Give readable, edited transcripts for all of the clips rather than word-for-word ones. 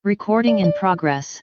Recording in progress.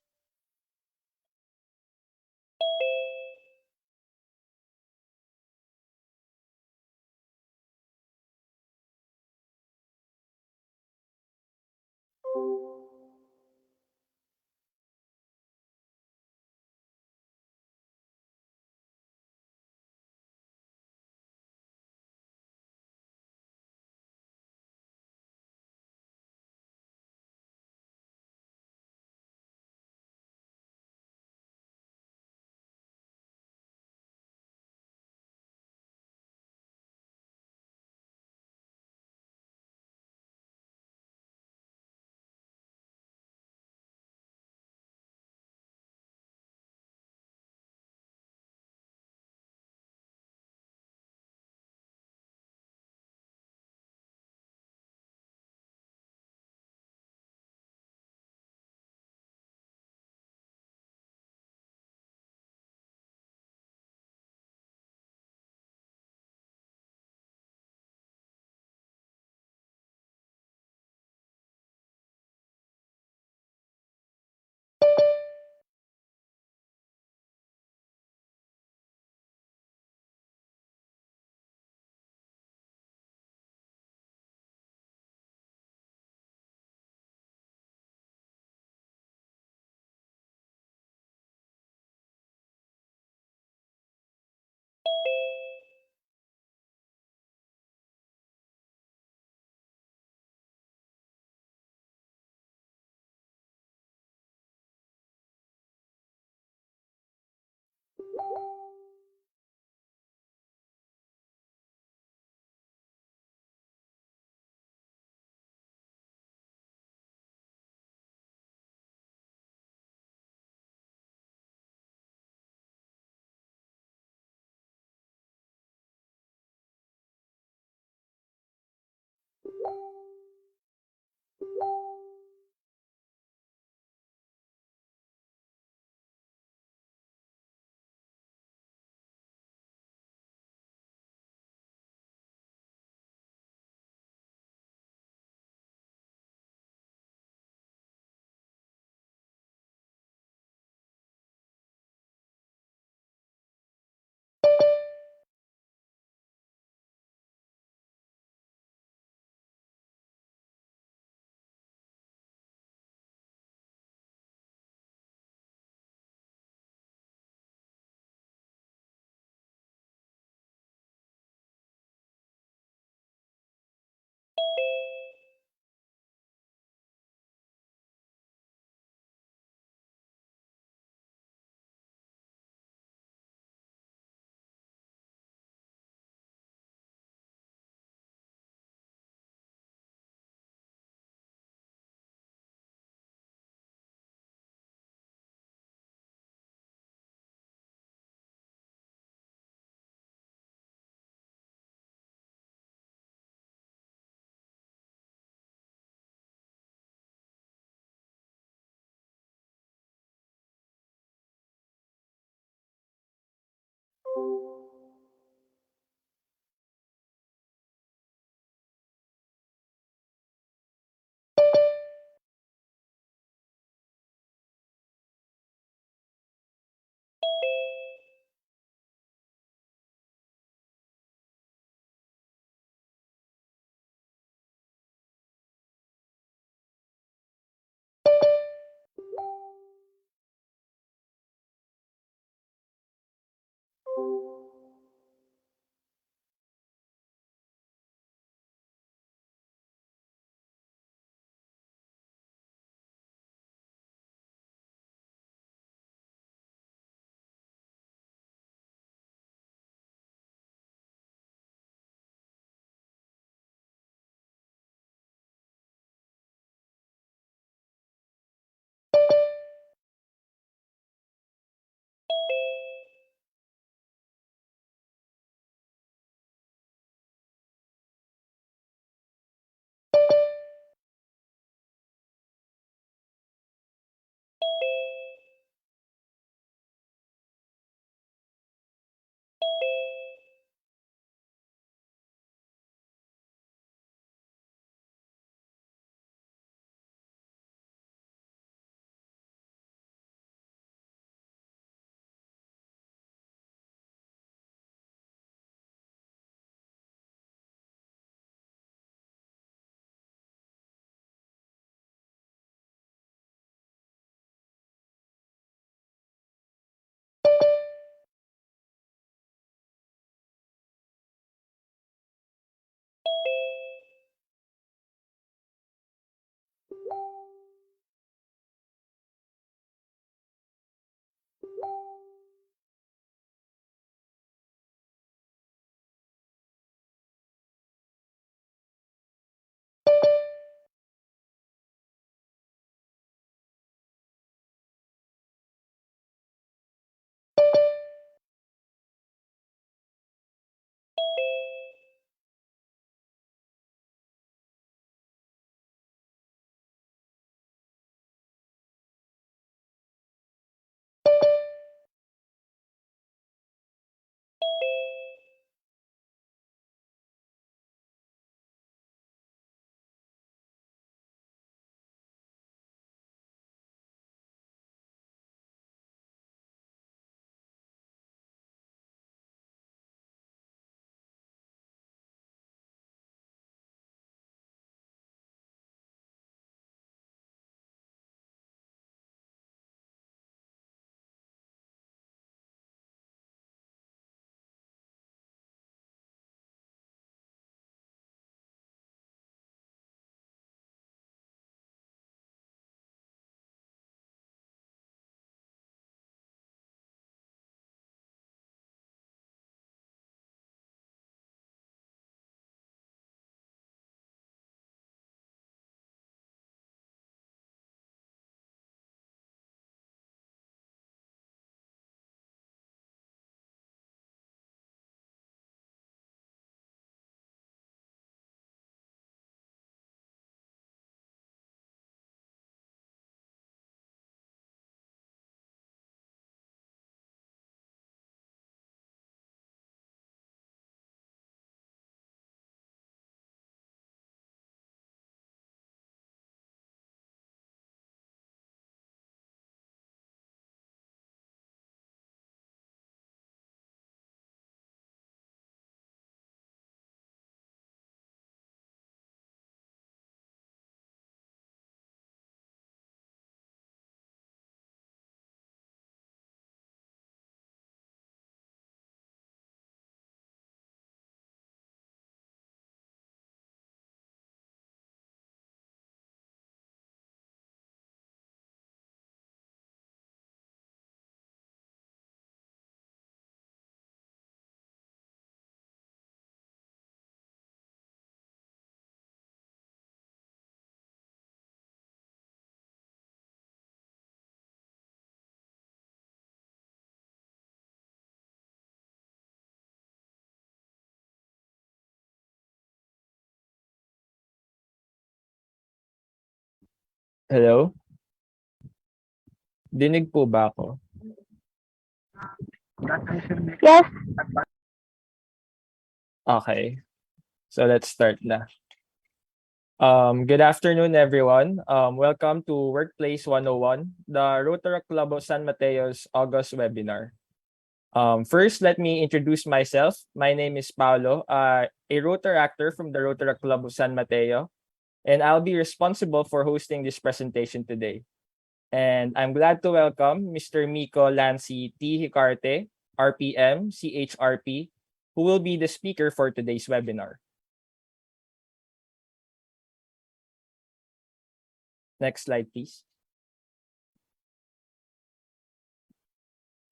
Hello? Dinig po ba ako? Yes, Okay. So let's start na. Good afternoon, everyone. Welcome to Workplace 101, the Rotary Club of San Mateo's August webinar. First, let me introduce myself. My name is Paolo, a Rotary actor from the Rotary Club of San Mateo, and I'll be responsible for hosting this presentation today. And I'm glad to welcome Mr. Miko Lancy T. Hicarte, RPM, CHRP, who will be the speaker for today's webinar. Next slide, please.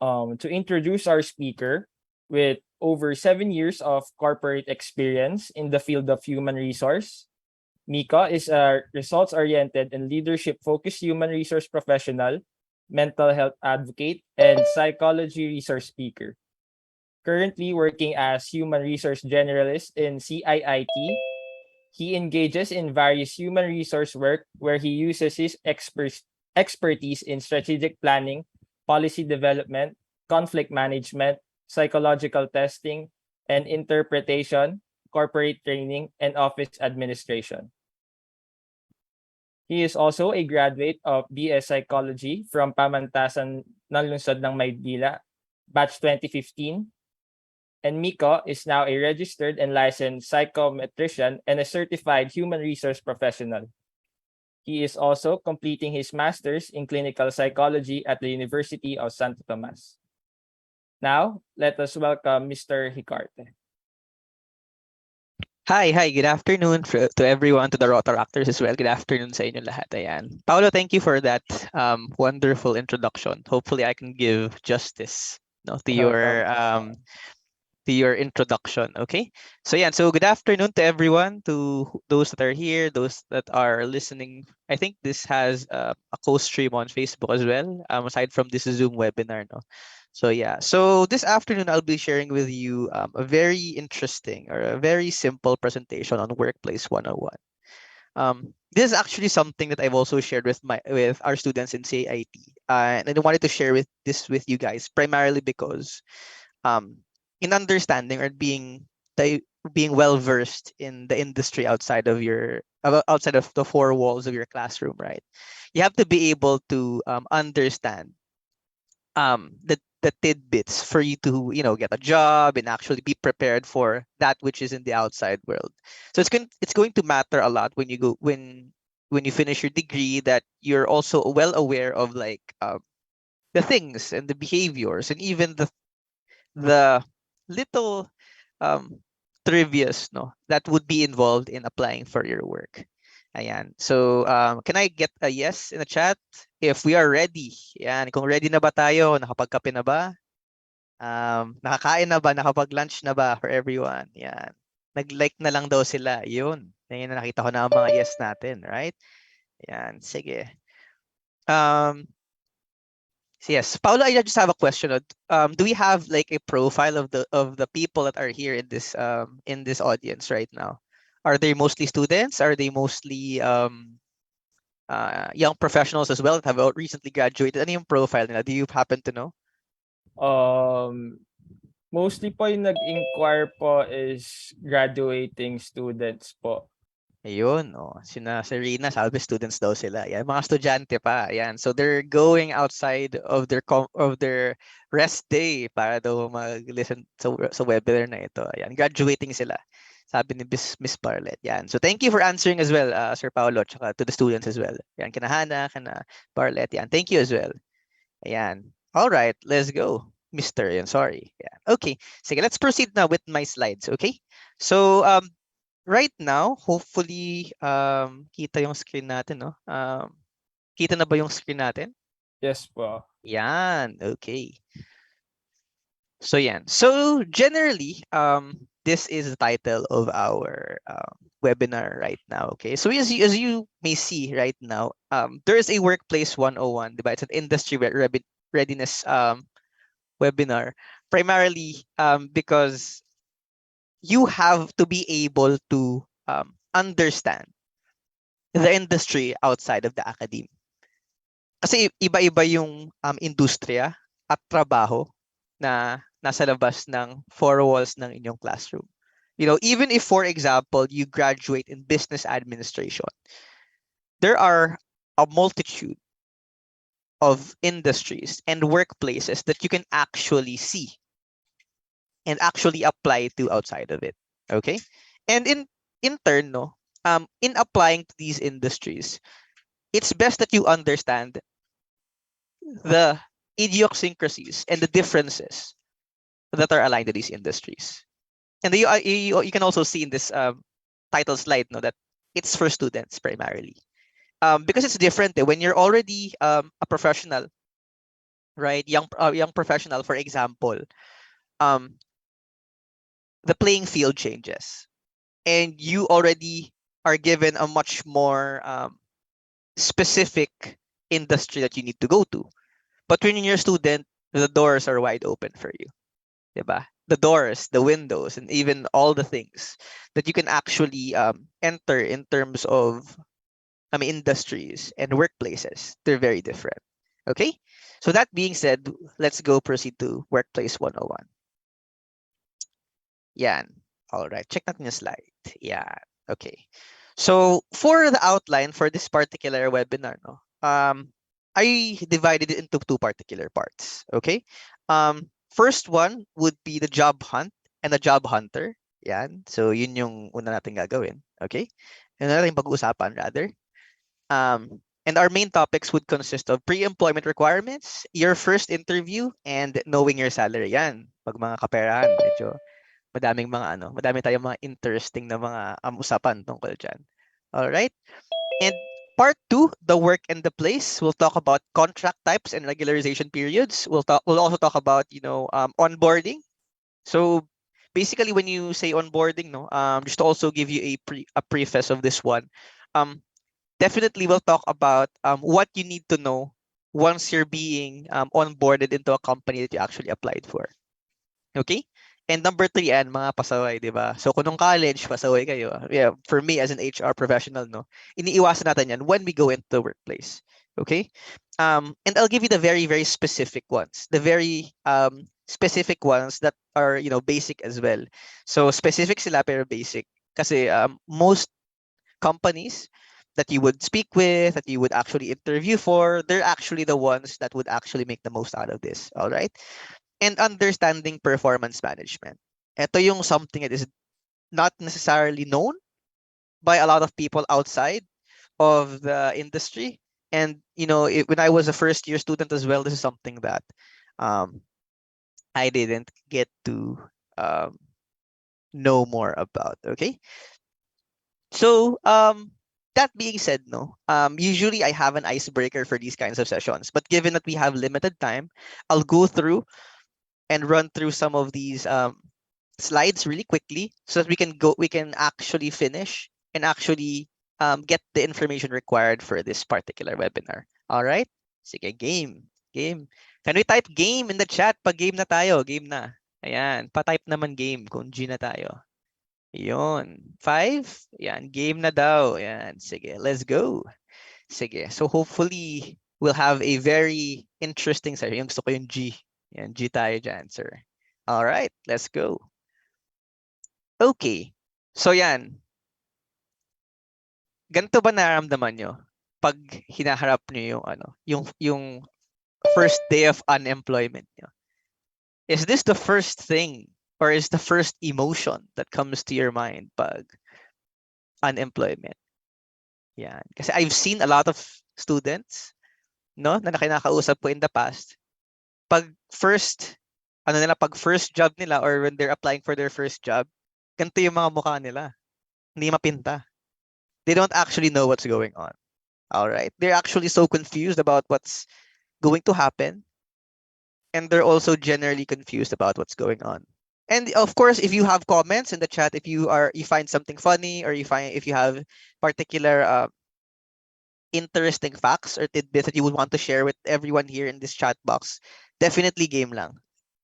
To introduce our speaker, with over 7 years of corporate experience in the field of human resource, Mika is a results-oriented and leadership-focused human resource professional, mental health advocate, and psychology resource speaker. Currently working as human resource generalist in CIIT, he engages in various human resource work where he uses his expertise in strategic planning, policy development, conflict management, psychological testing, and interpretation, corporate training, and office administration. He is also a graduate of BS Psychology from Pamantasan ng Lungsod ng Maynila, batch 2015. And Miko is now a registered and licensed psychometrician and a certified human resource professional. He is also completing his master's in clinical psychology at the University of Santo Tomas. Now, let us welcome Mr. Hicarte. Hi, good afternoon to everyone, to the Rotaractors as well. Good afternoon sa inyo lahat. Ayan. Paolo, thank you for that wonderful introduction. Hopefully, I can give justice to your introduction. Okay. So good afternoon to everyone, to those that are here, those that are listening. I think this has a co-stream on Facebook as well, aside from this Zoom webinar. No? So this afternoon I'll be sharing with you a very interesting or a very simple presentation on Workplace 101. This is actually something that I've also shared with our students in CIT, and I wanted to share this with you guys primarily because in understanding or being well versed in the industry outside of the four walls of your classroom, right? You have to be able to understand the tidbits for you to get a job and actually be prepared for that which is in the outside world. So it's going to matter a lot when you finish your degree, that you're also well aware of the things and the behaviors and even the little trivias that would be involved in applying for your work. Ayan. So, can I get a yes in the chat if we are ready? Ayan. Kung ready na ba tayo? Nakapagkape na ba? Nakakain na ba? Nakapag-lunch na ba for everyone? Yan. Nag-like na lang daw sila. Yun. Yan, nakita ko na ang mga yes natin, right? Yan. Sige. So yes, Paula, I just have a question. Do we have like a profile of the people that are here in this audience right now? Are they mostly students? Are they mostly young professionals as well that have recently graduated? Ano yung profile nila? Do you happen to know? Mostly po yung nag-inquire po is graduating students po. Ayun, si Serena, sabi students daw sila. Yan, mga estudyante pa. Yan. So they're going outside of their rest day para daw mag-listen sa webinar na ito. Yan, graduating sila. Sabi ni Miss Parlet. Yan. So thank you for answering as well, Sir Paolo, tsaka to the students as well. Yan, kana Hana, kana Parlet. Yan. Thank you as well. Ayan. All right, let's go. Mr. Yan, sorry. Yeah. Okay. Sige, let's proceed now with my slides, okay? So right now, hopefully, kita yung screen natin, no? Kita na ba yung screen natin? Yes po. Yan, okay. So yan. So generally, this is the title of our webinar right now, okay? So as you may see right now, there is a Workplace 101, diba? It's an industry readiness webinar, primarily because you have to be able to understand the industry outside of the academe. Kasi iba-iba yung industriya at trabaho na nasa labas ng four walls ng inyong classroom. You know, even if, for example, you graduate in business administration, there are a multitude of industries and workplaces that you can actually see and actually apply to outside of it. Okay? And in turn, no, in applying to these industries, it's best that you understand the idiosyncrasies and the differences that are aligned to these industries. And you can also see in this title slide, no, that it's for students primarily. Because it's different when you're already a professional, right? Young professional, for example, um, the playing field changes, and you already are given a much more specific industry that you need to go to. But when you're a student, the doors are wide open for you, diba? The doors, the windows, and even all the things that you can actually enter in terms of industries and workplaces. They're very different. Okay? So that being said, let's go proceed to Workplace 101. Yan. All right. Check natin yung slide. Yan. Okay. So for the outline for this particular webinar, no, I divided it into two particular parts. Okay. First one would be the job hunt and the job hunter. Yan. So yun yung una natin gagawin. Okay. Yun na natin pag-uusapan rather. And our main topics would consist of pre-employment requirements, your first interview, and knowing your salary. Yan. Pag mga kaperahan, medyo madami tayong mga interesting na mga usapan tungkol dyan. All right? And part 2, the work and the place. We'll talk about contract types and regularization periods. We'll also talk about, onboarding. So basically when you say onboarding, no, just to also give you a preface of this one. Definitely we'll talk about what you need to know once you're being onboarded into a company that you actually applied for. Okay? And number 3, and mga pasaway, di ba? So kung nung college, pasaway kayo. Yeah, for me as an HR professional, no, iniiwasan natin yan when we go into the workplace. Okay? And I'll give you the very, very specific ones. The very specific ones that are, basic as well. So specific sila pero basic. Kasi most companies that you would speak with, that you would actually interview for, they're actually the ones that would actually make the most out of this. All right? And understanding performance management. Ito yung something that is not necessarily known by a lot of people outside of the industry. And, when I was a first year student as well, this is something that I didn't get to know more about. Okay. So, that being said, no, usually I have an icebreaker for these kinds of sessions, but given that we have limited time, I'll go through and run through some of these slides really quickly so that we can actually finish and actually get the information required for this particular webinar. All right? Sige, game. Game. Can we type game in the chat? Pag game na tayo, game na. Ayan, pa-type naman game kung G na tayo. Yun. 5? Ayan, game na daw. Ayan, sige, let's go. Sige, so hopefully we'll have a very interesting session. Yung gusto ko yung G. Yan, G tayo dyan, sir. All right, let's go. Okay. So yan. Ganito ba nararamdaman nyo pag hinaharap nyo yung first day of unemployment nyo? Is this the first thing or is the first emotion that comes to your mind pag unemployment? Yan. Kasi I've seen a lot of students, no, na kinakausap ko in the past. Pag first job nila or when they're applying for their first job, ganito yung mga mukha nila. Hindi mapinta. They don't actually know what's going on. All right? They're actually so confused about what's going to happen. And they're also generally confused about what's going on. And of course, if you have comments in the chat, if you find something funny or if you have particular interesting facts or tidbits that you would want to share with everyone here in this chat box, definitely game lang.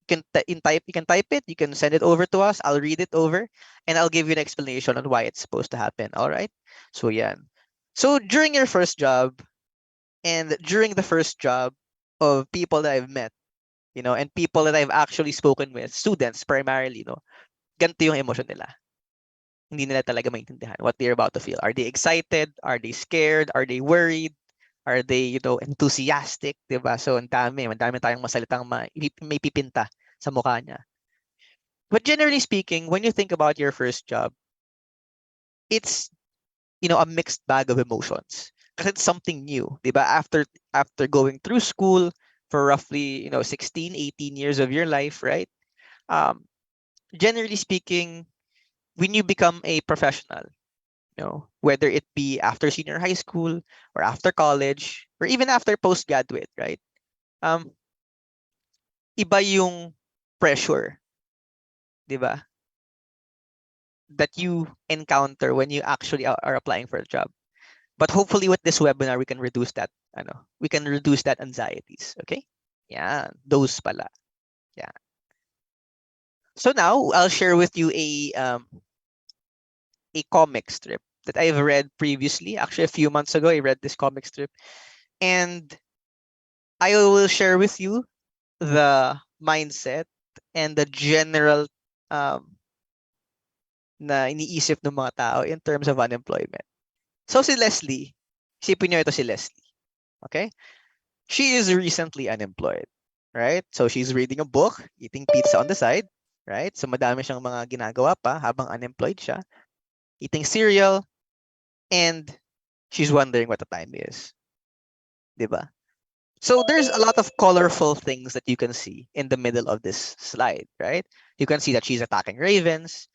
You can type it, you can send it over to us, I'll read it over, and I'll give you an explanation on why it's supposed to happen. All right? So yan. So during your first job and during the first job of people that I've met, and people that I've actually spoken with, students primarily, ganito yung emotion nila. Hindi nila talaga maintindihan what they're about to feel. Are they excited? Are they scared? Are they worried? Are they, enthusiastic? Diba? So, ang dami tayong masalitang may pipinta sa mukha niya. But generally speaking, when you think about your first job, it's, a mixed bag of emotions. Kasi it's something new, diba? After going through school for roughly, 16, 18 years of your life, right? Um, generally speaking, when you become a professional, whether it be after senior high school or after college or even after postgraduate, right? Um, iba yung pressure, di ba? That you encounter when you actually are applying for a job. But hopefully with this webinar, we can reduce that, we can reduce that anxieties, okay? Yeah, those pala. Yeah. So now I'll share with you a comic strip that I've read previously. Actually, a few months ago, I read this comic strip, and I will share with you the mindset and the general um, na iniisip ng mga tao in terms of unemployment. So si Leslie, isipin niyo ito si Leslie. Okay? She is recently unemployed. Right? So she's reading a book, eating pizza on the side. Right? So madami siyang mga ginagawa pa habang unemployed siya. Eating cereal, and she's wondering what the time is. Diba? So there's a lot of colorful things that you can see in the middle of this slide, right? You can see that she's attacking ravens,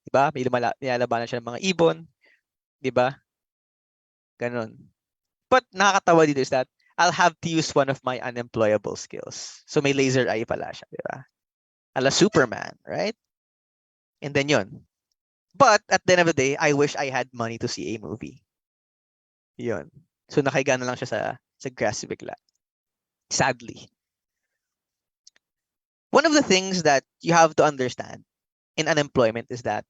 diba? May nilalabanan siya ng mga ibon, diba? Ganon. But nakakatawa dito is that I'll have to use one of my unemployable skills. So may laser eye pala siya, diba? Ala Superman, right? And then yun. But at the end of the day, I wish I had money to see a movie. Yun. So nakahiga na lang siya sa grass bigla. Sadly. One of the things that you have to understand in unemployment is that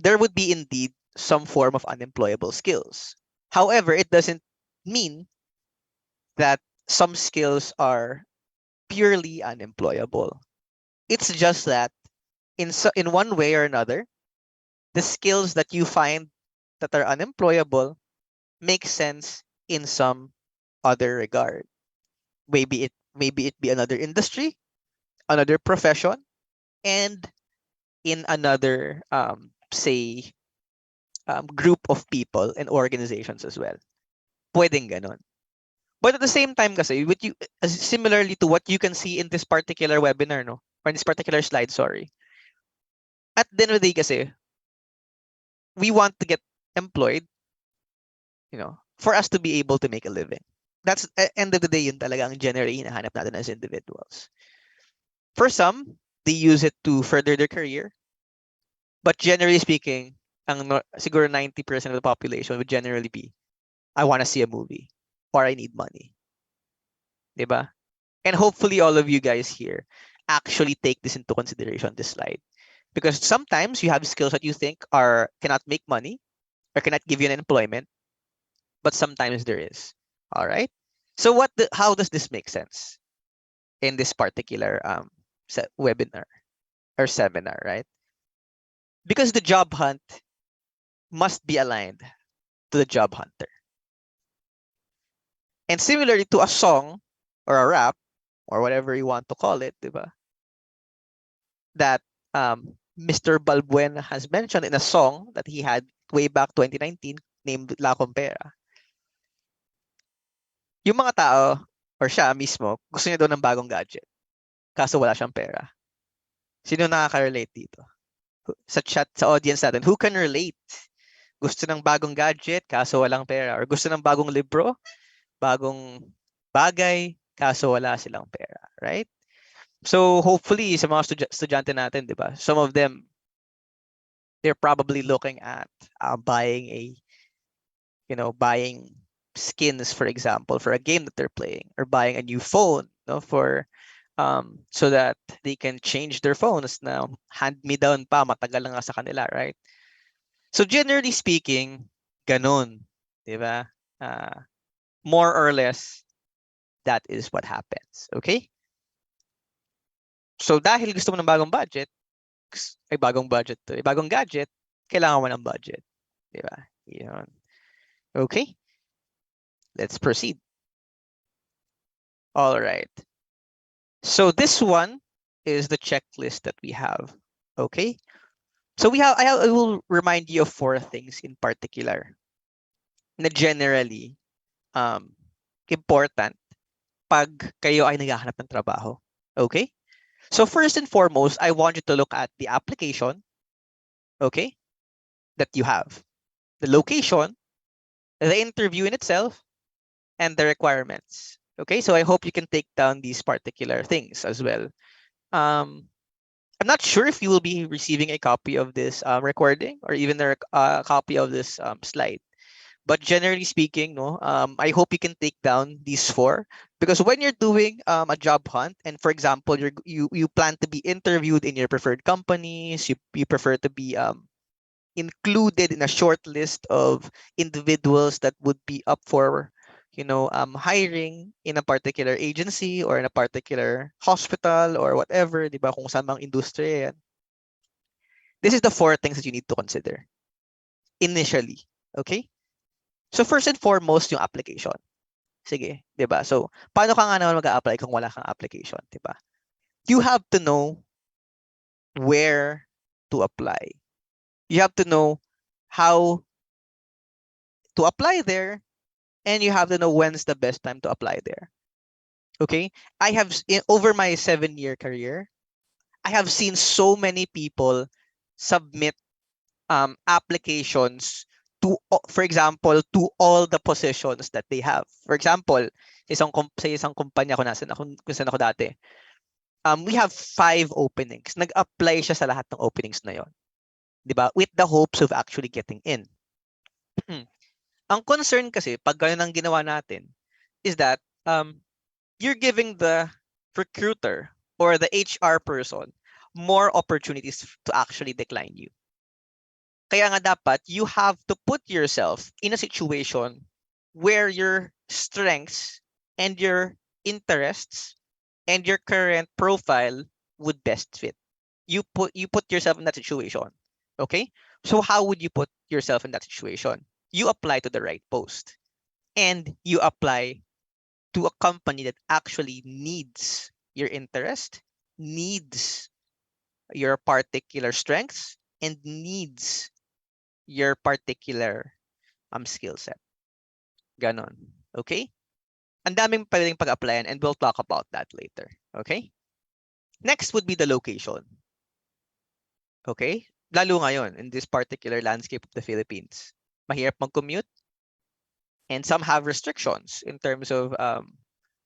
there would be indeed some form of unemployable skills. However, it doesn't mean that some skills are purely unemployable. It's just that in one way or another, the skills that you find that are unemployable make sense in some other regard. Maybe it be another industry, another profession, and in another say group of people and organizations as well. Pwedeng ganon. But at the same time kasi, similarly to what you can see in this particular webinar, no? Or in this particular slide, sorry. At the end of the day kasi, we want to get employed, for us to be able to make a living. That's, at the end of the day, yun talaga ang generally hinahanap natin as individuals. For some, they use it to further their career. But generally speaking, siguro 90% of the population would generally be, I want to see a movie or I need money. Diba? And hopefully all of you guys here actually take this into consideration, this slide. Because sometimes you have skills that you think cannot make money or cannot give you an employment, but sometimes there is. All right? So how does this make sense in this particular webinar or seminar, right? Because the job hunt must be aligned to the job hunter. And similarly to a song or a rap or whatever you want to call it, diba? That Mr. Balbuena has mentioned in a song that he had way back 2019 named La Compera. Yung mga tao or siya mismo, gusto niya daw ng bagong gadget. Kaso wala siyang pera. Sino nakaka-relate dito? Sa chat, sa audience natin, who can relate? Gusto ng bagong gadget, kaso walang pera. Or gusto ng bagong libro, bagong bagay, kaso wala silang pera. Right? So hopefully, sa mga estudyante natin, di ba? Some of them, they're probably looking at buying buying skins, for example, for a game that they're playing, or buying a new phone, for so that they can change their phones na hand-me-down pa, matagal na nga sa kanila, right? So generally speaking, ganun, Diba? More or less, that is what happens. Okay? So dahil gusto mo ng bagong budget, ay bagong budget to, ay bagong gadget, kailangan mo ng budget. Diba? Yun. Okay? Let's proceed. All right. So this one is the checklist that we have. Okay? So I will remind you of 4 things in particular na generally important pag kayo ay naghahanap ng trabaho. Okay? So first and foremost, I want you to look at the application, okay, that you have, the location, the interview in itself, and the requirements. Okay, so I hope you can take down these particular things as well. I'm not sure if you will be receiving a copy of this recording or even a copy of this slide. But generally speaking, no, I hope you can take down these 4 because when you're doing a job hunt, and for example, you plan to be interviewed in your preferred companies, you prefer to be included in a short list of individuals that would be up for, hiring in a particular agency or in a particular hospital or whatever, di ba, kung saan mang industriya yan. This is the 4 things that you need to consider initially, okay? So first and foremost, yung application. Sige, 'di ba? So, paano ka nga naman mag-a-apply kung wala kang application, 'di ba? You have to know where to apply. You have to know how to apply there, and you have to know when's the best time to apply there. Okay? Over my 7-year career, I have seen so many people submit applications to, for example, to all the positions that they have. For example, sa isang kumpanya kung saan ako dati, we have 5 openings. Nag-apply siya sa lahat ng openings na yon, di ba? With the hopes of actually getting in. Ang concern kasi, pag ganun ang ginawa natin, is that you're giving the recruiter or the HR person more opportunities to actually decline you. Kaya nga dapat, you have to put yourself in a situation where your strengths and your interests and your current profile would best fit. You put yourself in that situation. Okay? So how would you put yourself in that situation? You apply to the right post. And you apply to a company that actually needs your interest, needs your particular strengths, and needs your particular skill set. Ganon. Okay? Ang daming pwedeng pag-applyan and we'll talk about that later. Okay? Next would be the location. Okay? Lalo ngayon in this particular landscape of the Philippines. Mahirap mag-commute and some have restrictions in terms of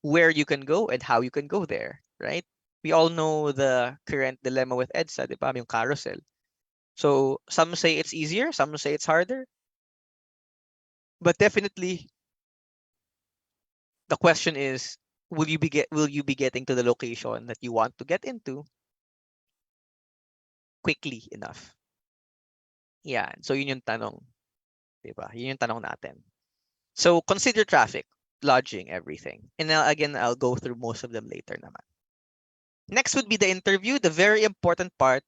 where you can go and how you can go there, right? We all know the current dilemma with EDSA, di ba? Yung carousel. So some say it's easier, some say it's harder. But definitely, the question is, will you be getting to the location that you want to get into quickly enough? Yeah, so yun yung tanong. Diba? Yun yung tanong natin. So consider traffic, lodging, everything. And I'll go through most of them later naman. Next would be the interview, the very important part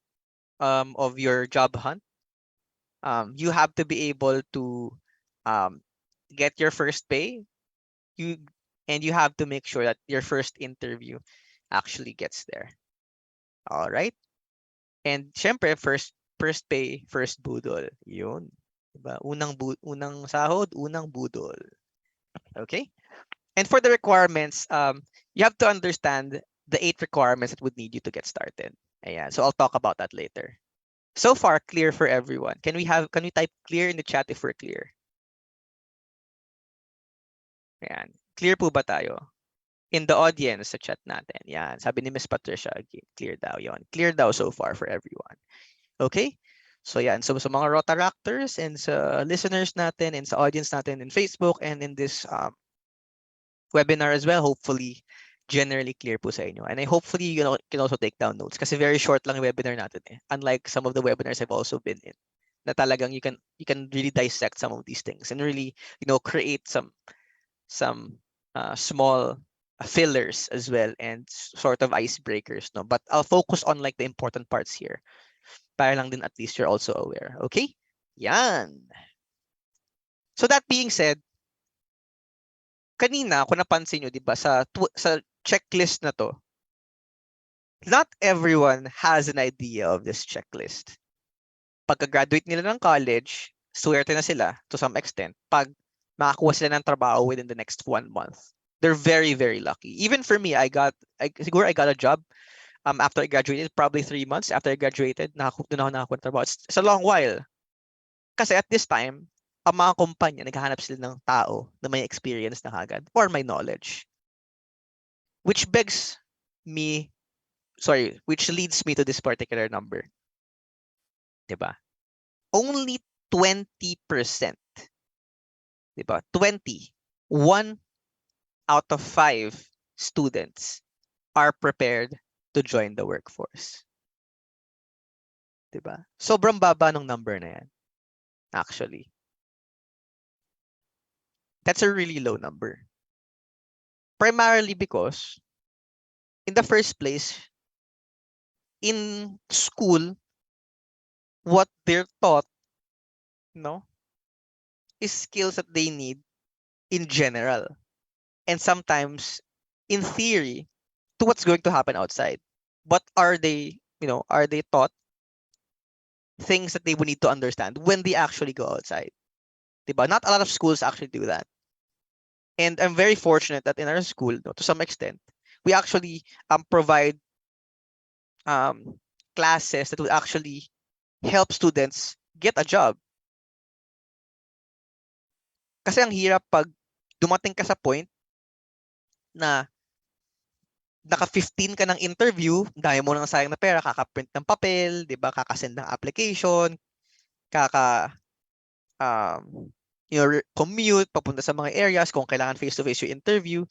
of your job hunt. You have to be able to get your first pay. You have to make sure that your first interview actually gets there. All right? And syempre, first pay, first budol. Yun. Diba? Unang sahod, unang budol. Okay? And for the requirements, you have to understand the 8 requirements that would need you to get started. Ayan. So I'll talk about that later. So far, clear for everyone. Can we type clear in the chat if we're clear? Ayan. Clear po ba tayo? In the audience sa chat natin. Yan. Sabi ni Miss Patricia, clear daw yon. Clear daw so far for everyone. Okay? So yan. So sa mga Rotaractors and sa listeners natin and sa audience natin in Facebook and in this webinar as well, hopefully generally clear po sa inyo. And I hopefully you can also take down notes kasi very short lang yung webinar natin eh. Unlike some of the webinars I've also been in. na talagang you can really dissect some of these things and really, create some small fillers as well and sort of icebreakers, no? But I'll focus on like the important parts here. Para lang din at least you're also aware. Okay? Yan. So that being said, kanina kung napansin nyo, di ba, sa checklist na to, not everyone has an idea of this checklist. Pagka-graduate nila ng college, swerte na sila to some extent pag makakuha sila ng trabaho within the next 1 month. They're very, very lucky. Even for me, siguro I got a job after I graduated, probably 3 months after I graduated, doon ako nakakuha ng trabaho. It's a long while. Kasi at this time, ang mga kumpanya, naghahanap sila ng tao na may experience na kagad or may knowledge. Which leads me to this particular number. Diba? Only 20%. Diba? 1 out of 5 students are prepared to join the workforce. Diba? Sobrang baba ng number na yan. Actually. That's a really low number. Primarily because, in the first place, in school, what they're taught, is skills that they need in general. And sometimes, in theory, to what's going to happen outside. But are they taught things that they would need to understand when they actually go outside? Diba? Not a lot of schools actually do that. And I'm very fortunate that in our school, to some extent, we actually provide classes that will actually help students get a job. Kasi ang hirap pag dumating ka sa point na naka-15 ka ng interview, dahil mo nang sayang na pera, kaka-print ng papel, 'di ba? Kaka-send ng application, commute papunta sa mga areas kung kailangan face-to-face yung interview.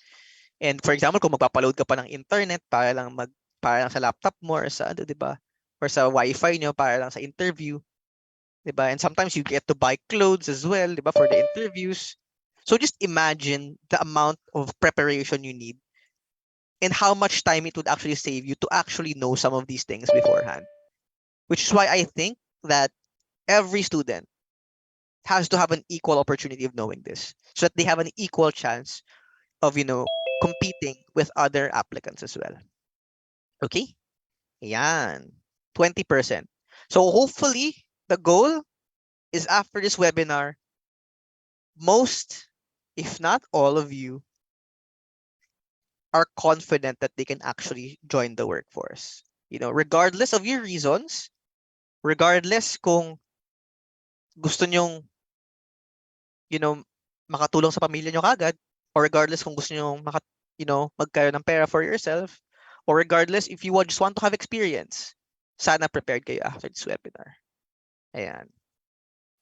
And for example, kung magpapaload ka pa ng internet para lang sa laptop mo or sa 'di ba? Or sa Wi-Fi nyo para lang sa interview, 'di ba? And sometimes you get to buy clothes as well, 'di ba, for the interviews. So just imagine the amount of preparation you need and how much time it would actually save you to actually know some of these things beforehand. Which is why I think that every student has to have an equal opportunity of knowing this so that they have an equal chance of, competing with other applicants as well. Okay? Yan. 20%. So hopefully, the goal is after this webinar, most, if not all of you, are confident that they can actually join the workforce. Regardless of your reasons, regardless kung gusto nyong, makatulong sa pamilya nyo kagad, or regardless kung gusto nyong magkaroon ng pera for yourself, or regardless if you just want to have experience, sana prepared kayo after this webinar. Ayan.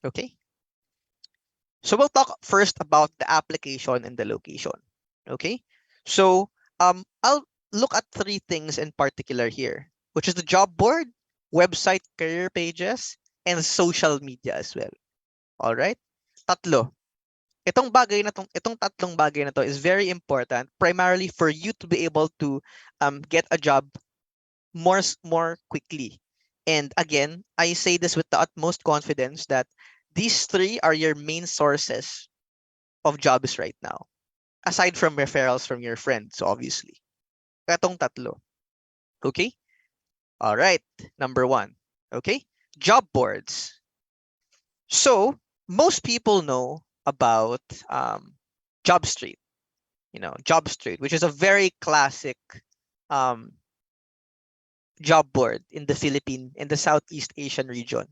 Okay? So we'll talk first about the application and the location. Okay? So I'll look at 3 things in particular here, which is the job board, website career pages, and social media as well. All right? Tatlo. Itong tatlong bagay na to is very important, primarily for you to be able to get a job more quickly. And again, I say this with the utmost confidence that these 3 are your main sources of jobs right now, aside from referrals from your friends, obviously. Itong tatlo. Okay? All right. Number 1. Okay? Job boards. So, most people know about JobStreet. JobStreet, which is a very classic job board in the Southeast Asian region,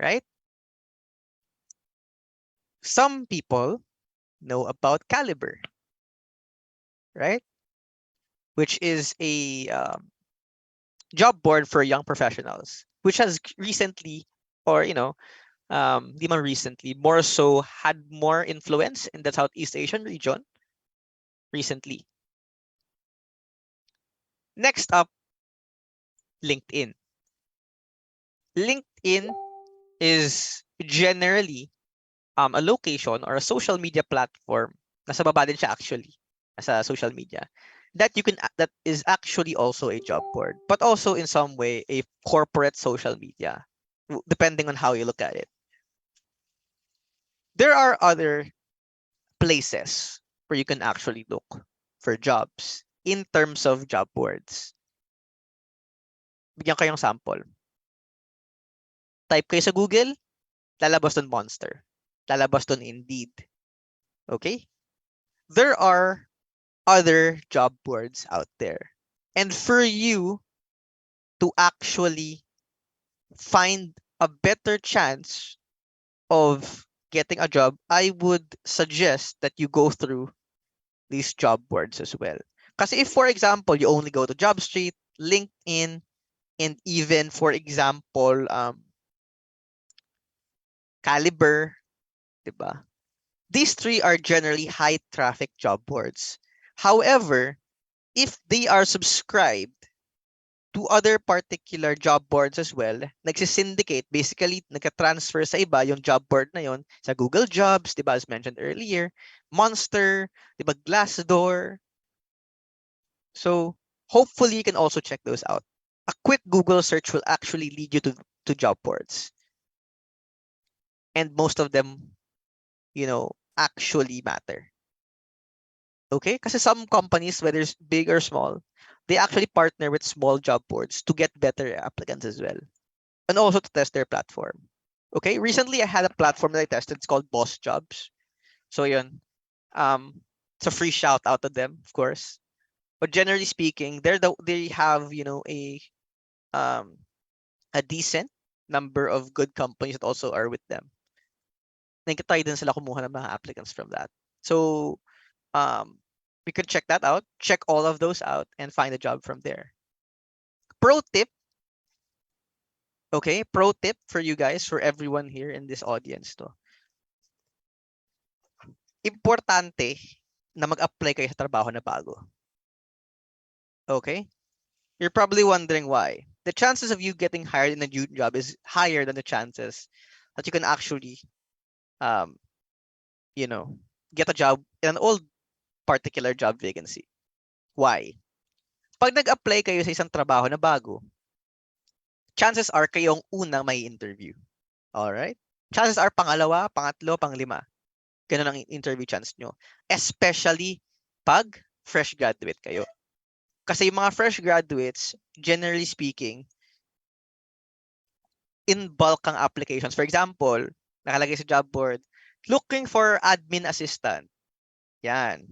right? Some people know about Caliber, right? Which is a job board for young professionals, which has recently, or di man recently, more so had more influence in the Southeast Asian region recently. Next up, LinkedIn. LinkedIn is generally a location or a social media platform. Nasa baba din siya actually, nasa social media. That is actually also a job board, but also in some way a corporate social media, depending on how you look at it. There are other places where you can actually look for jobs in terms of job boards. Bigyan kayong sample. Type kayo sa Google, lalabas doon Monster. Lalabas doon Indeed. Okay? There are other job boards out there. And for you to actually find a better chance of getting a job, I would suggest that you go through these job boards as well. Kasi if, for example, you only go to JobStreet, LinkedIn, and even, for example, Caliber, diba? These three are generally high traffic job boards. However, if they are subscribed to other particular job boards as well, nagsisyndicate, basically nagka-transfer sa iba yung job board na yon sa Google Jobs, diba, as mentioned earlier, Monster, diba, Glassdoor. So hopefully you can also check those out. A quick Google search will actually lead you to job boards. And most of them, actually matter. Okay? Kasi some companies, whether it's big or small, they actually partner with small job boards to get better applicants as well. And also to test their platform. Okay? Recently, I had a platform that I tested. It's called Boss Jobs. So yun. It's a free shout out to them, of course. But generally speaking, they have, a decent number of good companies that also are with them. Nagkatry din sila kumuha ng mga applicants from that. So, we could check that out, check all of those out, and find a job from there. Pro tip, okay? Pro tip for you guys, for everyone here in this audience to. Importante na mag-apply kayo sa trabaho na bago. Okay? You're probably wondering why. The chances of you getting hired in a new job is higher than the chances that you can actually, get a job in an old particular job vacancy. Why? Pag nag-apply kayo sa isang trabaho na bago, chances are kayong unang may interview. Alright? Chances are pangalawa, pangatlo, panglima. Ganun ang interview chance nyo. Especially pag fresh graduate kayo. Kasi yung mga fresh graduates, generally speaking, in bulk ang applications. For example, nakalagay sa job board, looking for admin assistant. Yan.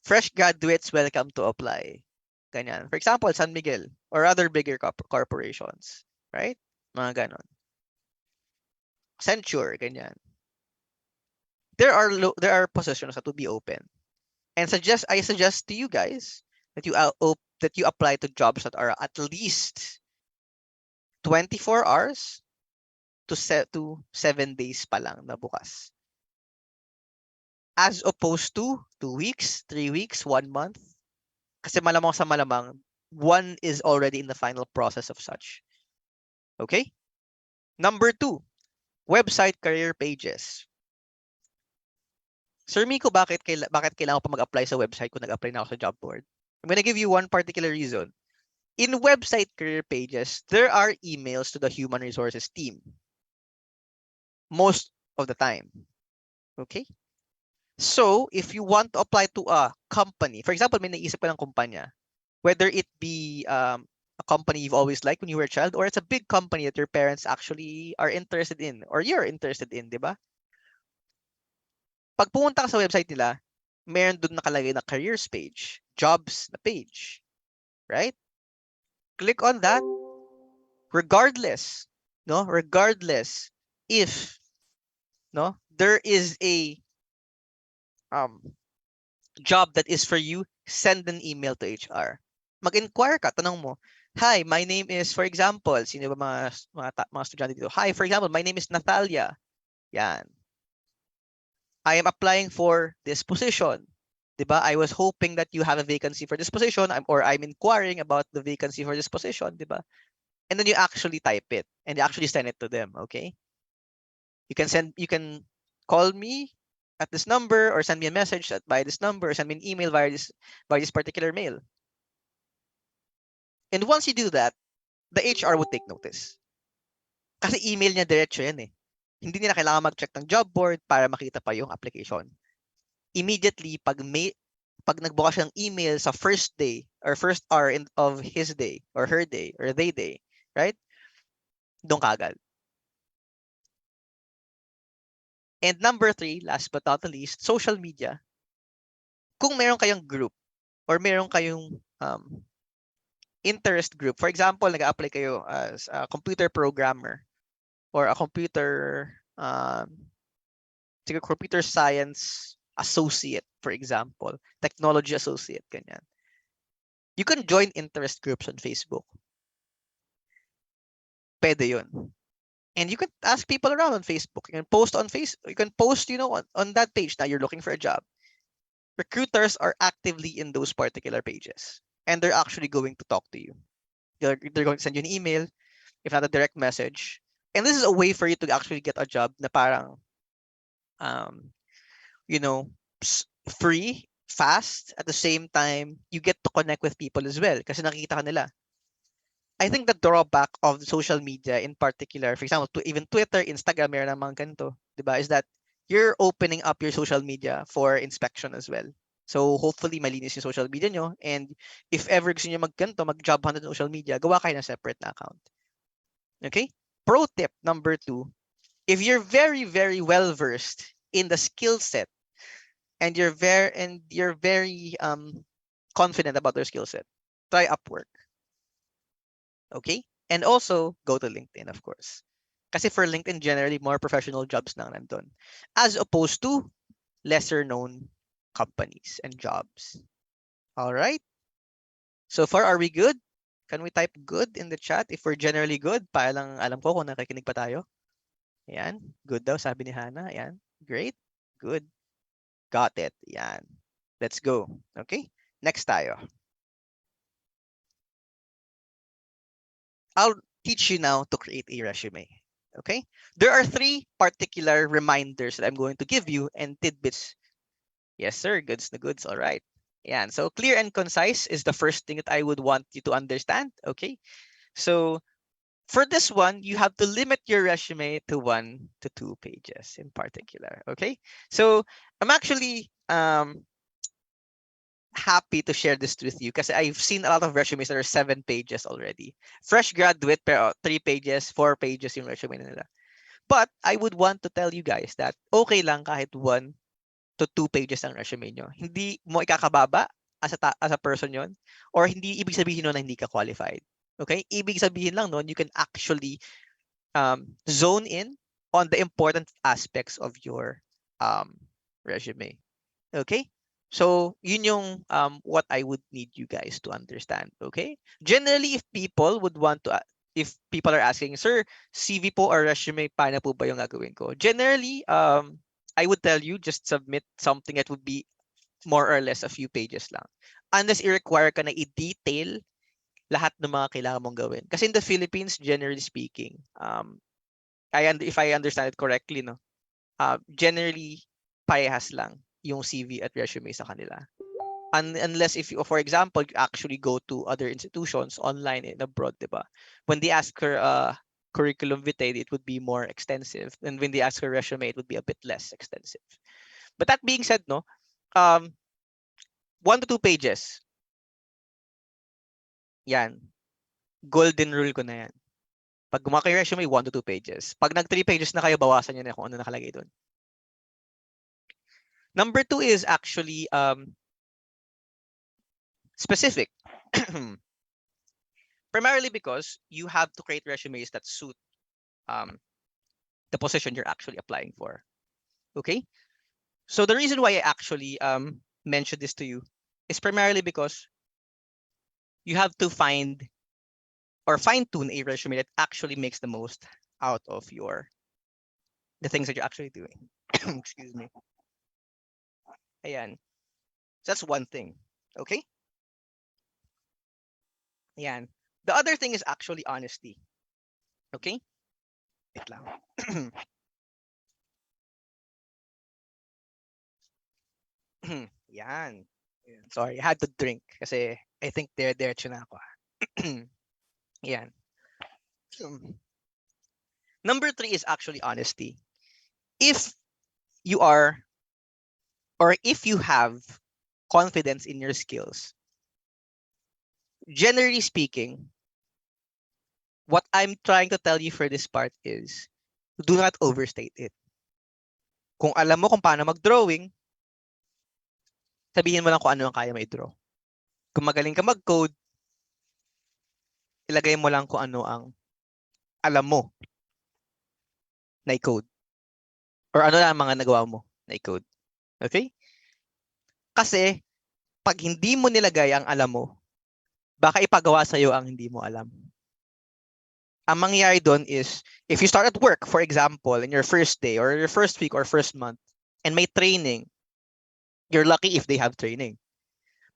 Fresh graduates welcome to apply. Ganyan. For example, San Miguel or other bigger corporations. Right? Mga ganon. Accenture, ganyan. There are positions that to be open. And I suggest to you guys that you apply to jobs that are at least 24 hours to 7 days pa lang na bukas. As opposed to 2 weeks, 3 weeks, 1 month. Kasi malamang sa malamang, one is already in the final process of such. Okay? Number 2, website career pages. Sir Miko, bakit kailangan pa mag-apply sa website kung nag-apply na ako sa job board? I'm gonna give you one particular reason. In website career pages, there are emails to the human resources team. Most of the time. Okay? So, if you want to apply to a company, for example, may naisip ka ng kumpanya, whether it be a company you've always liked when you were a child, or it's a big company that your parents actually are interested in, or you're interested in, di ba? Pag pumunta ka sa website nila, meron doon nakalagay na careers page, jobs na page, right? Click on that. Regardless if there is a job that is for you, send an email to HR. Mag-inquire ka, tanong mo, hi, my name is, for example, sino ba mga estudyante dito? Hi, for example, my name is Natalia. Yan. I am applying for this position. Diba? I was hoping that you have a vacancy for this position, or I'm inquiring about the vacancy for this position, diba? And then you actually type it and you actually send it to them, okay? You can call me at this number, or send me a message by this number, or send me an email via this particular mail. And once you do that, the HR would take notice. Kasi email niya diretso yan eh. Hindi nila kailangan mag-check ng job board para makita pa yung application. Immediately, pag nagbukas siya ng email sa first day or first hour of his day or her day or they day, right? Doon kagad. And number 3, last but not the least, social media. Kung meron kayong group or meron kayong interest group, for example, nag-apply kayo as a computer programmer or a computer science associate, for example, technology associate, ganyan. You can join interest groups on Facebook. Pwede yun. And you can ask people around on Facebook. You can post on Facebook. You can post, on that page that you're looking for a job. Recruiters are actively in those particular pages, and they're actually going to talk to you. They're going to send you an email, if not a direct message. And this is a way for you to actually get a job na parang, free, fast. At the same time, you get to connect with people as well kasi nakikita ka nila. I think the drawback of social media in particular, for example, even Twitter, Instagram, meron ng mga ganito, diba, is that you're opening up your social media for inspection as well. So hopefully malinis yung social media nyo, and if ever gusto nyo mag-job hunt on social media, gawa kayo ng separate na account. Okay? Pro tip number 2, if you're very, very well versed in the skill set and you're very confident about your skill set, try Upwork. Okay? And also, go to LinkedIn, of course. Kasi for LinkedIn, generally, more professional jobs na nandun. As opposed to lesser known companies and jobs. All right? So far, are we good? Can we type good in the chat if we're generally good? Para lang alam ko kung nakikinig pa tayo. Ayan. Good daw, sabi ni Hannah. Ayan. Great. Good. Got it. Ayan. Let's go. Okay? Next tayo. I'll teach you now to create a resume. Okay? There are 3 particular reminders that I'm going to give you and tidbits. Yes, sir. Goods na goods. All right. Yeah. So clear and concise is the first thing that I would want you to understand. Okay. So for this one, you have to limit your resume to 1 to 2 pages in particular. Okay. So I'm actually happy to share this with you because I've seen a lot of resumes that are 7 pages already. Fresh graduate, pero 3 pages, 4 pages yung resume nila. But I would want to tell you guys that okay lang kahit 1 to 2 pages ang resume nyo. Hindi mo ikakababa as a person yon, or hindi ibig sabihin nun na hindi ka qualified. Okay? Ibig sabihin lang nun, you can actually zone in on the important aspects of your resume. Okay? So, yun yung what I would need you guys to understand. Okay? Generally, if people are asking, sir, CV po or resume, paano po ba yung gagawin ko? Generally, I would tell you, just submit something that would be more or less a few pages lang. Unless i-require ka na i-detail lahat ng mga kailangan mong gawin. Kasi in the Philippines, generally speaking, if I understand it correctly, no, generally, parehas lang yung CV at resume sa kanila. Unless if you, for example, you actually go to other institutions online and abroad, diba? When they ask her curriculum vitae, it would be more extensive. And when they ask her resume, it would be a bit less extensive. But that being said, no, 1 to 2 pages. Yan. Golden rule ko na yan. Pag gumawa kayo resume, 1 to 2 pages. Pag nag 3 pages na kayo, bawasan nyo na kung ano nakalagay doon. Number 2 is actually specific. Primarily because you have to create resumes that suit the position you're actually applying for. Okay? So the reason why I actually mentioned this to you is primarily because you have to find or fine-tune a resume that actually makes the most out of the things that you're actually doing. Excuse me. Ayan. So that's one thing. Okay? Ayan. The other thing is actually honesty. Okay? Wait lang. Yan. Sorry, I had to drink kasi I think diretso na ako. Yan. Number 3 is actually honesty. If you are, or if you have confidence in your skills, generally speaking, what I'm trying to tell you for this part is do not overstate it. Kung alam mo kung paano mag-drawing, sabihin mo lang kung ano ang kaya mo i-draw. Kung magaling ka mag-code, ilagay mo lang kung ano ang alam mo na i-code. Or ano lang ang mga nagawa mo na i-code. Okay? Kasi, pag hindi mo nilagay ang alam mo, baka ipagawa sa'yo ang hindi mo alam. Ang mangyayari doon is, if you start at work, for example, in your first day, or your first week, or first month, and may training, you're lucky if they have training.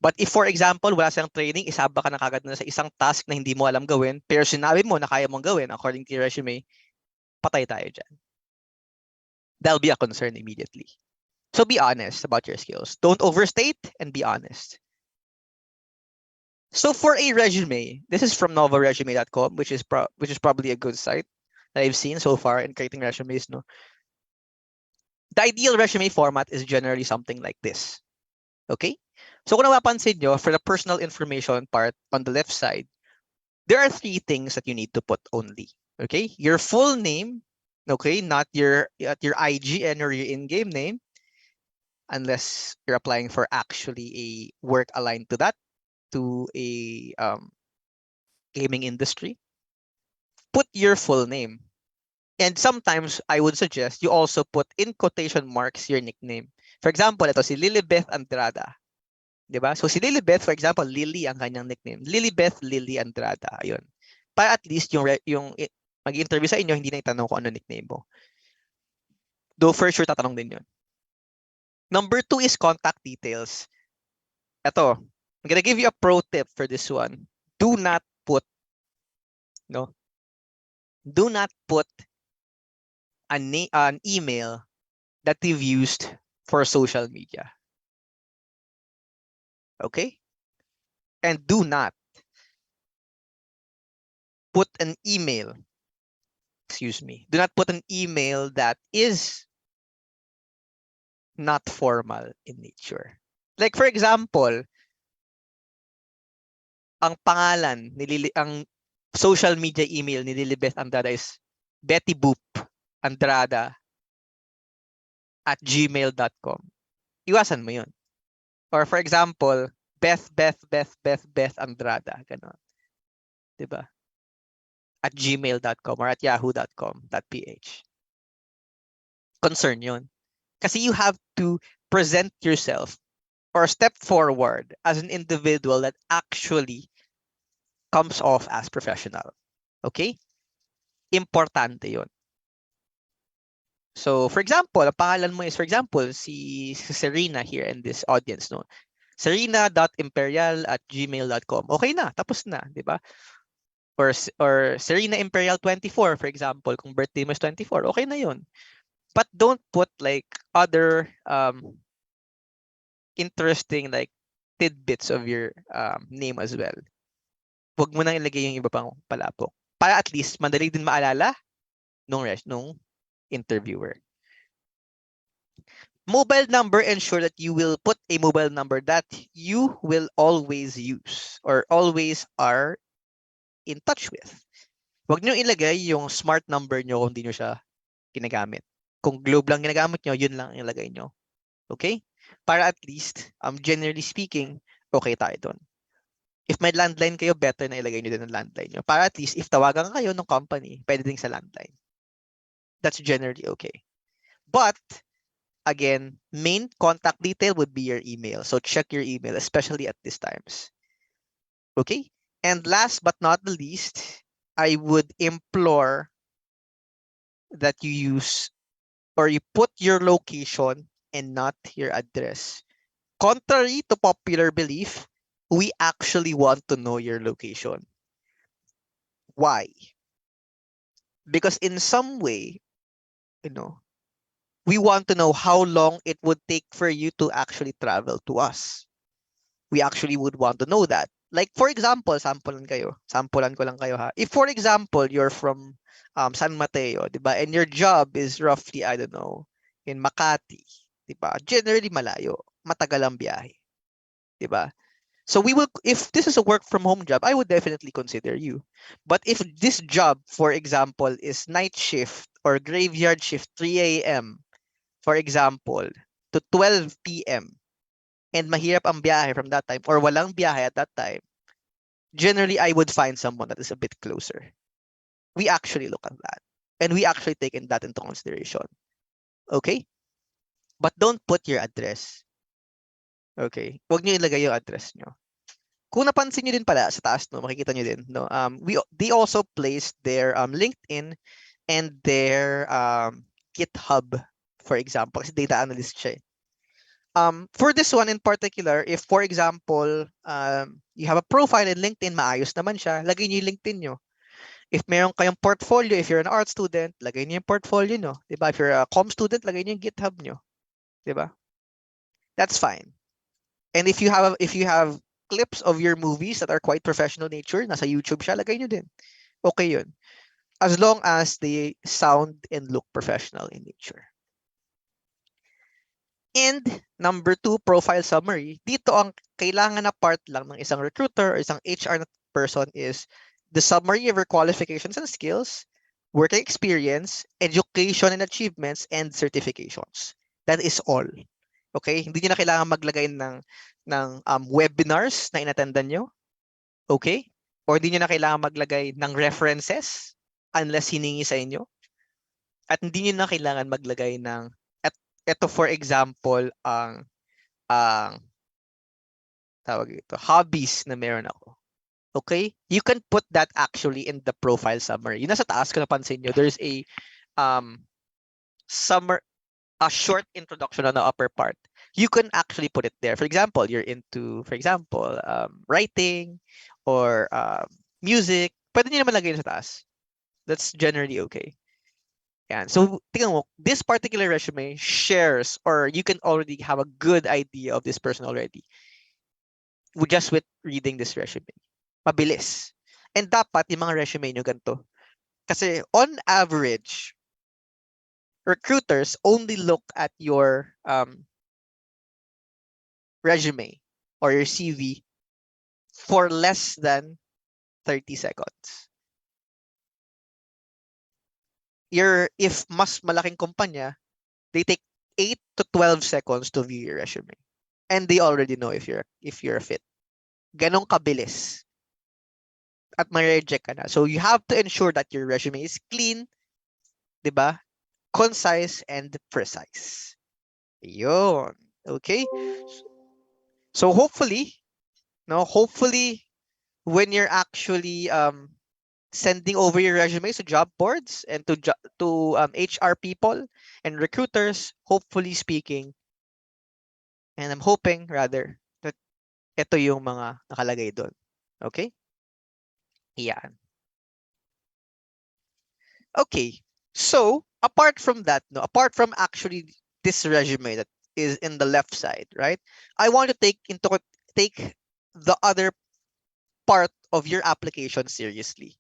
But if, for example, wala silang training, isaba ka na kagad na sa isang task na hindi mo alam gawin, pero sinabi mo na kaya mong gawin according to your resume, patay tayo dyan. That'll be a concern immediately. So be honest about your skills. Don't overstate and be honest. So for a resume, this is from novaresume.com, which is probably a good site that I've seen so far in creating resumes. No, the ideal resume format is generally something like this. Okay, so kung napapansin nyo, for the personal information part on the left side, there are 3 things that you need to put only. Okay, your full name, okay, not your IGN or your in-game name, unless you're applying for actually a work aligned to that, to a gaming industry. Put your full name. And sometimes I would suggest you also put in quotation marks your nickname. For example, ito si Lilibeth Andrada. Diba? So si Lilibeth, for example, Lily ang kanyang nickname. Lilibeth Lily Andrada. Ayun. Para at least yung mag-interview sa inyo, hindi na itanong kung ano nickname mo. Though for sure tatanong din yun. Number 2 is contact details. Ito, I'm gonna give you a pro tip for this one. Do not put an email that you've used for social media. Okay? And do not put an email, do not put an email that is not formal in nature. Like for example, ang pangalan, ang social media email ni Lilibeth Andrada is Betty Boop Andrada @gmail.com. Iwasan mo yun. Or for example, Beth Andrada. Ganon. Diba? @gmail.com or @yahoo.com.ph. Concern yun. Kasi you have to present yourself or step forward as an individual that actually comes off as professional. Okay? Importante yun. So, for example, ang pangalan mo is, for example, si Serena here in this audience, no? Serena.imperial@gmail.com. Okay na, tapos na, di ba? Or Serena Imperial 24, for example, kung birthday mo is 24, okay na yun. But don't put like other interesting like tidbits of your name as well. Huwag mo nang ilagay yung iba pang palapok. Para at least madali din maalala nung interviewer. Mobile number, ensure that you will put a mobile number that you will always use or always are in touch with. Huwag niyo ilagay yung smart number niyo kung hindi niyo siya ginagamit. Kung Globe lang ginagamit niyo, yun lang ilagay niyo. Okay? Para at least, generally speaking, okay tayo doon. If may landline kayo, better na ilagay niyo din ang landline niyo. Para at least, if tawagan kayo ng company, pwede din sa landline. That's generally okay. But, again, main contact detail would be your email. So check your email, especially at these times. Okay? And last but not the least, I would implore that you use or you put your location and not your address. Contrary to popular belief, we actually want to know your location. Why? Because in some way, we want to know how long it would take for you to actually travel to us. We actually would want to know that. Like, for example, sampulan ko lang kayo ha. If, for example, you're from San Mateo, di ba? And your job is roughly, I don't know, in Makati, di ba? Generally malayo, matagal ang biyahe, di ba? So we will, if this is a work from home job, I would definitely consider you. But if this job, for example, is night shift or graveyard shift, 3 a.m., for example, to 12 p.m., and mahirap ang biyahe from that time, or walang biyahe at that time, generally I would find someone that is a bit closer. We actually look at that. And we actually take that into consideration. Okay? But don't put your address. Okay? Huwag niyo ilagay yung address niyo. Kung napansin niyo din pala sa taas, no, makikita niyo din, no, they also placed their LinkedIn and their GitHub, for example, kasi data analyst siya. For this one in particular, if for example, you have a profile in LinkedIn, maayos naman siya, lagay niyo yung LinkedIn niyo. If meron kayong portfolio, if you're an art student, lagay niyo yung portfolio niyo, 'di ba? If you're a com student, lagay niyo yung GitHub niyo, 'di ba? That's fine. And if you have clips of your movies that are quite professional nature, nasa YouTube siya, lagay niyo din. Okay 'yun. As long as they sound and look professional in nature. And number 2, profile summary. Dito ang kailangan na part lang ng isang recruiter or isang HR person is the summary of your qualifications and skills, working experience, education and achievements, and certifications. That is all. Okay? Hindi niyo na kailangan maglagay ng webinars na inattendan nyo. Okay? Or hindi niyo na kailangan maglagay ng references unless hiningi sa inyo. At hindi niyo na kailangan maglagay ng ito for example ang tawag ito, hobbies na meron ako. Okay? You can put that actually in the profile summary. Yun nasa taas ko napansin nyo. There's a short introduction on the upper part. You can actually put it there. For example, you're into, writing or music. Pwede nyo naman lagay yun sa taas. That's generally okay. Yan. So, tingnan mo, this particular resume shares, or you can already have a good idea of this person already just with reading this resume. Mabilis. And dapat yung mga resume nyo ganito. Kasi on average, recruiters only look at your resume or your CV for less than 30 seconds. If mas malaking kumpanya, they take 8 to 12 seconds to view your resume. And they already know if you're a fit. Ganong kabilis. At ma-reject ka na. So you have to ensure that your resume is clean, 'di ba? Concise and precise. Yun. Okay? So hopefully when you're actually sending over your resumes to job boards and to HR people and recruiters, hopefully speaking, and I'm hoping rather that ito yung mga nakalagay doon. Okay? Yan. Okay. So, apart from that, apart from actually this resume that is in the left side, right? I want to take the other part of your application seriously.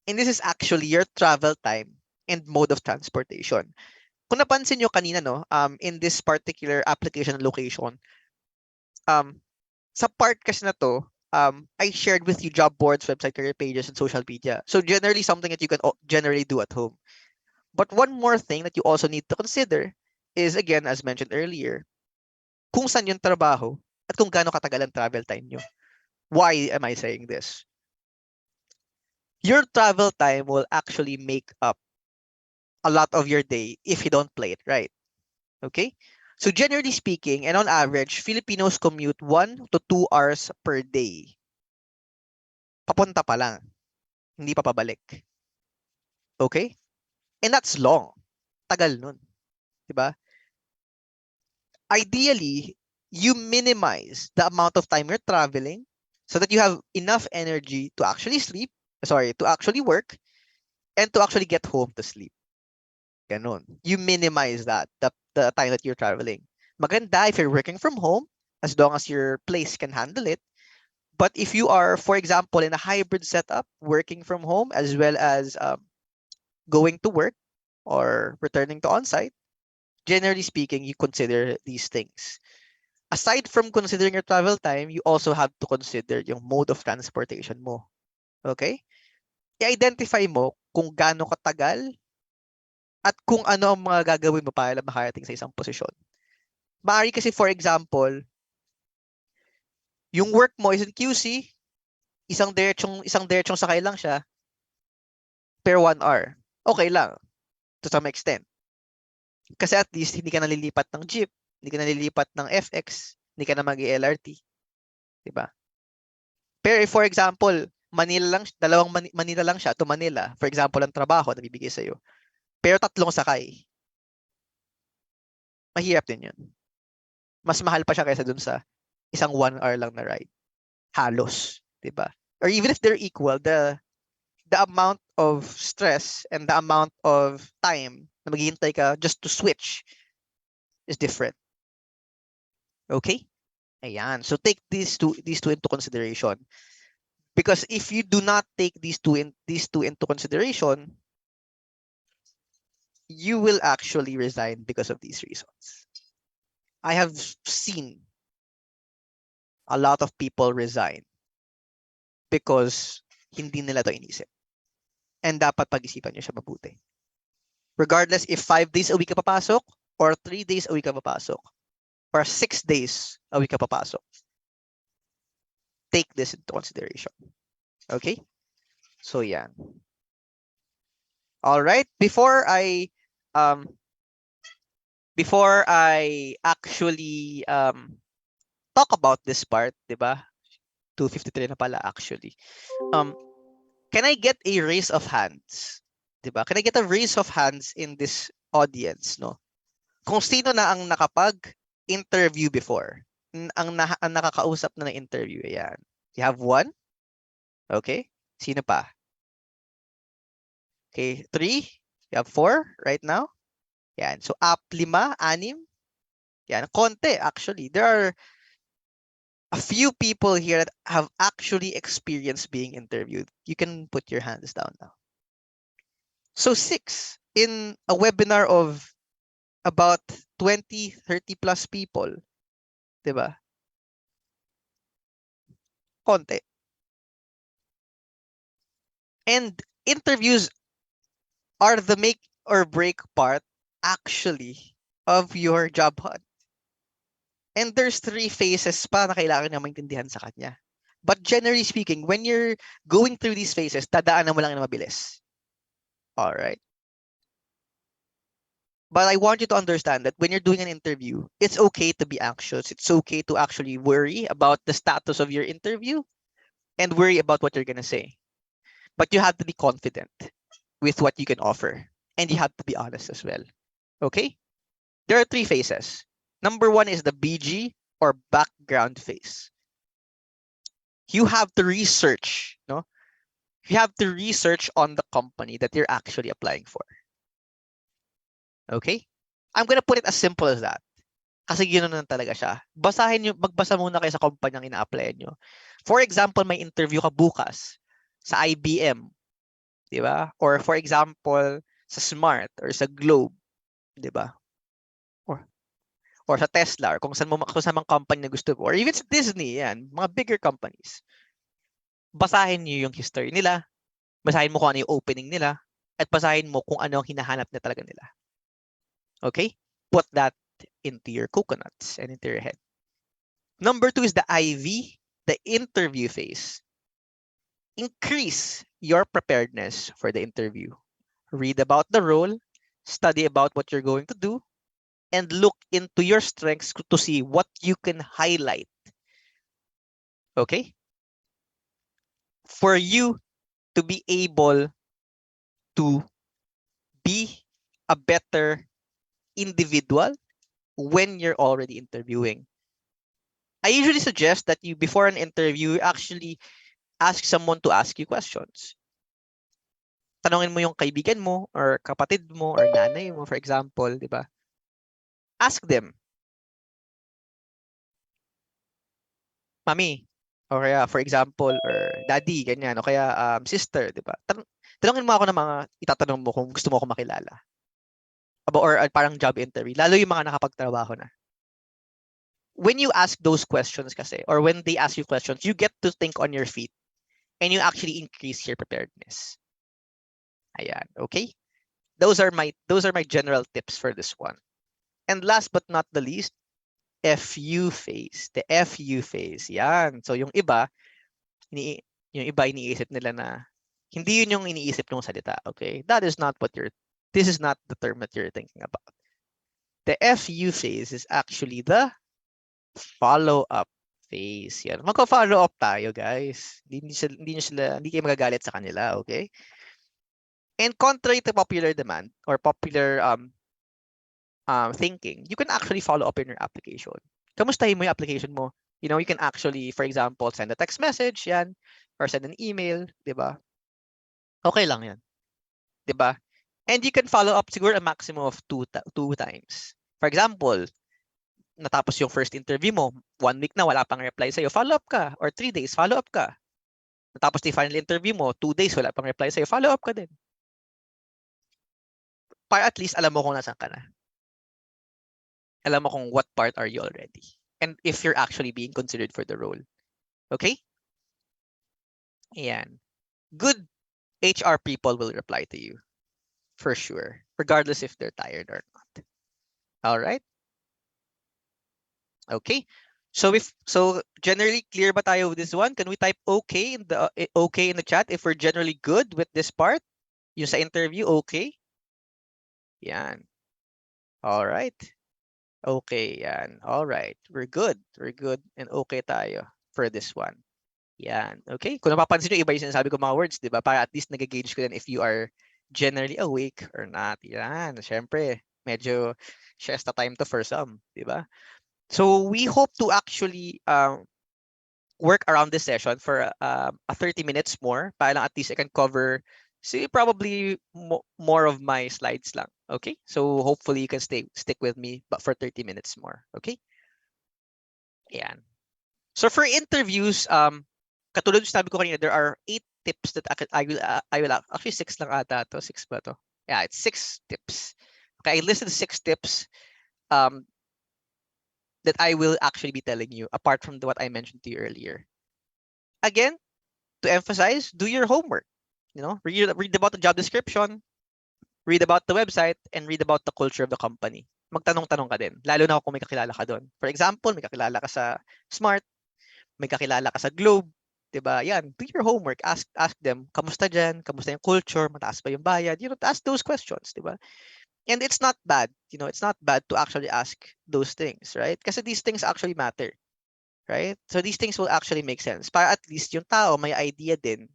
And this is actually your travel time and mode of transportation. Kung napansin nyo kanina, in this particular application location, sa part kasi na to, I shared with you job boards, website, career pages, and social media. So generally something that you can generally do at home. But one more thing that you also need to consider is, again, as mentioned earlier, kung saan yung trabaho at kung gaano katagal ang travel time nyo. Why am I saying this? Your travel time will actually make up a lot of your day if you don't play it right. Okay? So generally speaking, and on average, Filipinos commute 1 to 2 hours per day. Papunta pa lang. Hindi pa pabalik. Okay? And that's long. Tagal nun. Diba? Ideally, you minimize the amount of time you're traveling so that you have enough energy to actually work, and to actually get home to sleep. Ganun. You minimize that, the time that you're traveling. Maganda if you're working from home, as long as your place can handle it. But if you are, for example, in a hybrid setup, working from home as well as going to work or returning to on-site, generally speaking, you consider these things. Aside from considering your travel time, you also have to consider yung mode of transportation mo. Okay? I-identify mo kung gaano katagal at kung ano ang mga gagawin mo para makarating sa isang posisyon. Maaari kasi, for example, yung work mo is in QC, isang diretsong sakay lang siya per 1 hour. Okay lang, to some extent. Kasi at least hindi ka nalilipat ng jeep, hindi ka nalilipat ng FX, hindi ka na mag-LRT. Diba? Pero if, for example, Manila lang siya to Manila, for example, ang trabaho na bibigay sa'yo, pero 3 sakay, mahirap din yun. Mas mahal pa siya kaysa dun sa isang 1 hour lang na ride. Halos. Diba? Or even if they're equal, the amount of stress and the amount of time na maghihintay ka just to switch is different. Okay? Ayan. So take these two into consideration. Because if you do not take these two into consideration, you will actually resign because of these reasons. I have seen a lot of people resign because hindi nila to inisip. And dapat pag-isipan nyo siya mabuti. Regardless if 5 days a week ka papasok or 3 days a week ka papasok or 6 days a week ka papasok, take this into consideration. Okay? So yan. All right. Before I actually talk about this part, diba? 2:53 na pala actually. Can I get a raise of hands? Diba? Can I get a raise of hands in this audience, no? Kung sino na ang nakapag-interview before, ang nakakausap na ng interview, ayan. You have 1? Okay. Sino pa? Okay, 3. You have 4 right now. Yan. So, 5, 6. Yan. Konti, actually. There are a few people here that have actually experienced being interviewed. You can put your hands down now. So, 6 in a webinar of about 20, 30 plus people. Diba? Konti. And interviews are the make or break part, actually, of your job hunt. And there's 3 phases pa na kailangan na maintindihan sa kanya. But generally speaking, when you're going through these phases, dadaanan mo lang na mabilis. Alright? But I want you to understand that when you're doing an interview, it's okay to be anxious. It's okay to actually worry about the status of your interview and worry about what you're going to say. But you have to be confident with what you can offer. And you have to be honest as well. Okay? There are 3 phases. Number 1 is the BG or background phase. You have to research, no? You have to research on the company that you're actually applying for. Okay? I'm gonna put it as simple as that. Kasi yun na talaga siya. Magbasa muna kayo sa kumpanyang ina-applyan nyo. For example, may interview ka bukas sa IBM, di ba? Or for example, sa Smart or sa Globe, di ba? Or sa Tesla, or kung saan mang company na gusto mo, or even sa Disney, yan, mga bigger companies. Basahin niyo yung history nila, basahin mo kung ano yung opening nila, at basahin mo kung ano ang hinahanap na talaga nila. Okay? Put that into your coconuts and into your head. Number 2 is the IV, the interview phase. Increase your preparedness for the interview. Read about the role, study about what you're going to do, and look into your strengths to see what you can highlight. Okay? For you to be able to be a better individual when you're already interviewing. I usually suggest that you, before an interview, actually ask someone to ask you questions. tanungin mo yung kaibigan mo or kapatid mo or nanay mo, for example, di ba? Ask them, mami, o kaya for example, or daddy, ganyan, o kaya sister, di ba? Tanungin mo ako ng mga itatanong mo kung gusto mo ako makilala. Or parang job interview, lalo yung mga nakapagtrabaho na. When you ask those questions kasi, or when they ask you questions, you get to think on your feet and you actually increase your preparedness. Ayan, okay? Those are my general tips for this one. And last but not the least, FU phase. The FU phase. Yan. So yung iba, iniisip nila na hindi yun yung iniisip ng salita, okay? This is not the term that you're thinking about. The FU phase is actually the follow-up phase. Yan. Magko-follow up tayo, guys. Hindi kayo magagalit sa kanila, okay? And contrary to popular demand or popular thinking, you can actually follow up in your application. Kamustahin mo yung application mo? You know, you can actually, for example, send a text message, yan, or send an email, di ba? Okay lang yan. Di ba? And you can follow up siguro a maximum of two times. For example, natapos yung first interview mo, 1 week na wala pang reply sa'yo, follow up ka. Or 3 days, follow up ka. Natapos yung final interview mo, 2 days, wala pang reply sa'yo, follow up ka din. Para at least alam mo kung nasaan ka na. Alam mo kung what part are you already. And if you're actually being considered for the role. Okay? Ayan. Good HR people will reply to you. For sure. Regardless if they're tired or not. All right? Okay. So generally clear ba tayo with this one? Can we type okay in the chat if we're generally good with this part? Yung sa interview, okay? Yan. All right. Okay, yan. All right. We're good. We're good and okay tayo for this one. Yan. Okay? Kung napapansin nyo, iba yung sinasabi ko mga words, di ba? Para at least nag-gauge ko din if you are generally awake or not. Yan. Siyempre, medyo siesta time to for some, di ba? So we hope to actually work around this session for a 30 minutes more para lang at least I can cover probably more of my slides lang. Okay? So hopefully you can stick with me but for 30 minutes more. Okay? Yan. So for interviews, katulad ng sabi ko kanina, there are 8 tips that I will actually 6 lang ata to. 6 ba to? Yeah, it's 6 tips. Okay, I listed 6 tips that I will actually be telling you apart from what I mentioned to you earlier. Again, to emphasize, do your homework. You know, read about the job description, read about the website, and read about the culture of the company. Magtanong-tanong ka din, lalo na kung may kakilala ka doon. For example, may kakilala ka sa Smart, may kakilala ka sa Globe, 'di ba? Yan, do your homework, ask them, kamusta diyan? Kamusta yung culture? Mataas ba yung bayad? You know, ask those questions, 'di ba? And it's not bad, you know, it's not bad to actually ask those things, right? Kasi these things actually matter, right? So these things will actually make sense. Para at least yung tao may idea din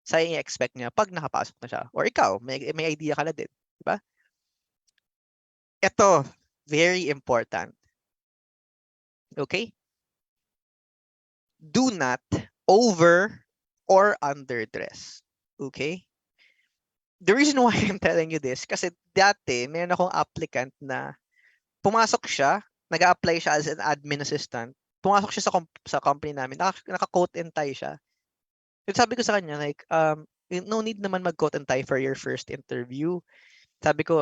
sa i-expect niya pag nakapasok na siya. Or ikaw, may idea ka na din, di ba? Ito, very important. Okay? Do not over or underdress. Okay? The reason why I'm telling you this, kasi dati, meron akong applicant na pumasok siya, nag-a-apply siya as an admin assistant, pumasok siya sa company namin, naka-coat and tie siya. Yung sabi ko sa kanya, like, no need naman mag-coat and tie for your first interview. Sabi ko,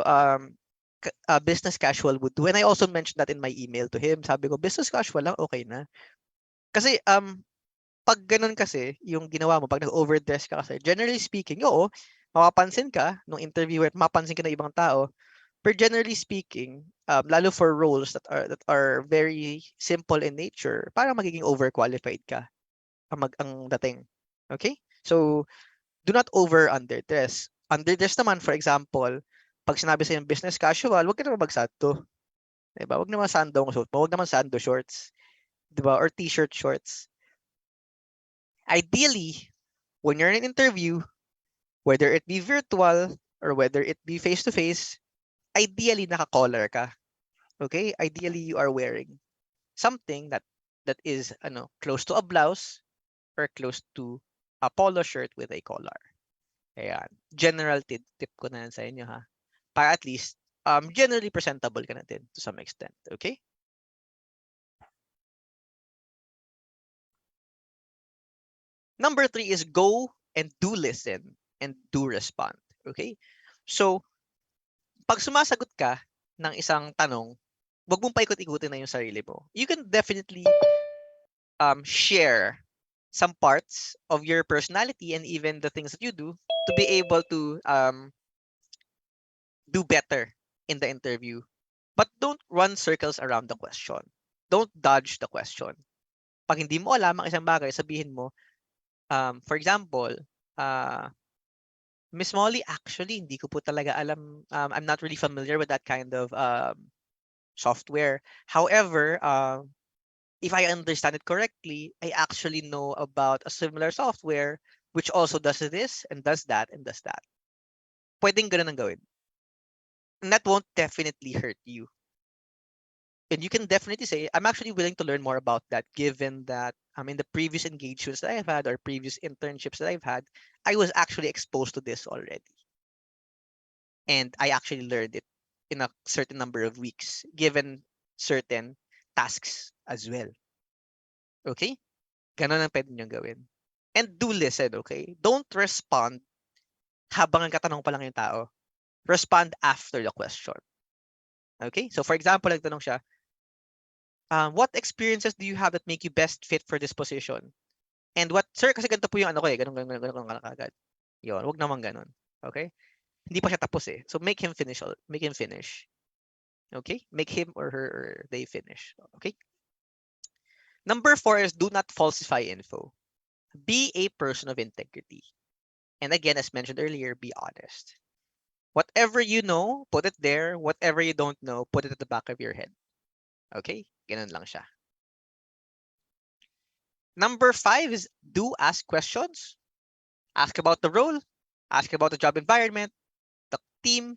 business casual would do. And I also mentioned that in my email to him. Sabi ko, business casual lang, okay na. Kasi, pag ganun kasi, yung ginawa mo, pag nag-overdress ka kasi, generally speaking, oo, mapapansin ka nung interviewer, mapapansin ka ng ibang tao, but generally speaking, lalo for roles that are very simple in nature, parang magiging overqualified ka ang dating. Okay? So, do not over-underdress. Underdress naman, for example, pag sinabi sa'yo business casual, huwag ka naman magsando. Diba? Huwag naman sando ang suot mo. Huwag naman sando shorts. Diba? Or t-shirt shorts. Ideally, when you're in an interview, whether it be virtual or whether it be face-to-face, ideally naka-collar ka. Okay? Ideally, you are wearing something that is close to a blouse or close to a polo shirt with a collar. Ayan. General tip ko na yan sa inyo, ha? Para at least, generally presentable ka na din to some extent. Okay? Number 3 is go and do listen and do respond. Okay? So, pag sumasagot ka ng isang tanong, wag mong paikot-ikutin na yung sarili mo. You can definitely share some parts of your personality and even the things that you do to be able to do better in the interview. But don't run circles around the question. Don't dodge the question. Pag hindi mo alam ang isang bagay, sabihin mo, for example, Miss Molly, actually, hindi ko po talaga alam. I'm not really familiar with that kind of software. However, if I understand it correctly, I actually know about a similar software which also does this and does that and does that. Pwedeng ganun ang gawin. And that won't definitely hurt you. And you can definitely say, I'm actually willing to learn more about that, given that in the previous engagements that I've had or previous internships that I've had, I was actually exposed to this already. And I actually learned it in a certain number of weeks, given certain tasks as well. Okay? Ganon ang pwede nyo gawin. And do listen, okay? Don't respond habang nagkatanong pa lang yung tao. Respond after the question. Okay? So for example, nagtanong siya, what experiences do you have that make you best fit for this position? And what, sir, kasi ganito po yung ano ko eh, ganun agad. Yun, wag naman ganun. Okay? Hindi pa siya tapos eh. So make him finish. Okay? Make him or her or they finish. Okay? Number 4 is do not falsify info. Be a person of integrity. And again, as mentioned earlier, be honest. Whatever you know, put it there. Whatever you don't know, put it at the back of your head. Okay? Ganun lang siya. Number 5 is do ask questions. Ask about the role, ask about the job environment, the team,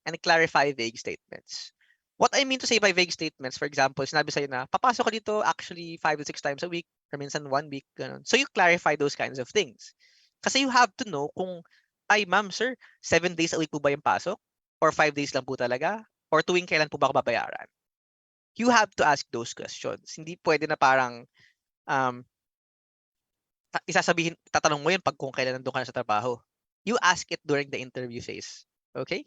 and clarify vague statements. What I mean to say by vague statements, for example, sinabi sa'yo na, papasok ka dito actually 5 to 6 times a week, or minsan 1 week, ganun. So you clarify those kinds of things. Kasi you have to know kung, ay ma'am, sir, 7 days a week po ba yung pasok? Or 5 days lang po talaga? Or tuwing kailan po ba ako babayaran? You have to ask those questions. Hindi pwede na parang, tatanong mo yun pag kung kailan nandun ka na sa trabaho. You ask it during the interview phase. Okay?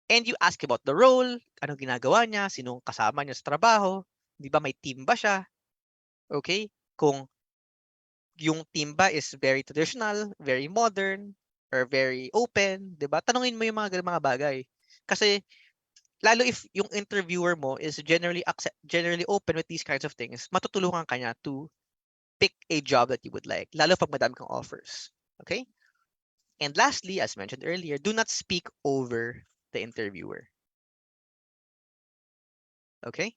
And you ask about the role, anong ginagawa niya, sinong kasama niya sa trabaho, di ba may team ba siya? Okay? Kung yung team ba is very traditional, very modern, or very open, di ba? Tanungin mo yung mga bagay. Kasi lalo if yung interviewer mo is generally open with these kinds of things, matutulungan ka niya to pick a job that you would like, lalo pag madami kang offers. Okay? And lastly, as mentioned earlier, do not speak over the interviewer. Okay?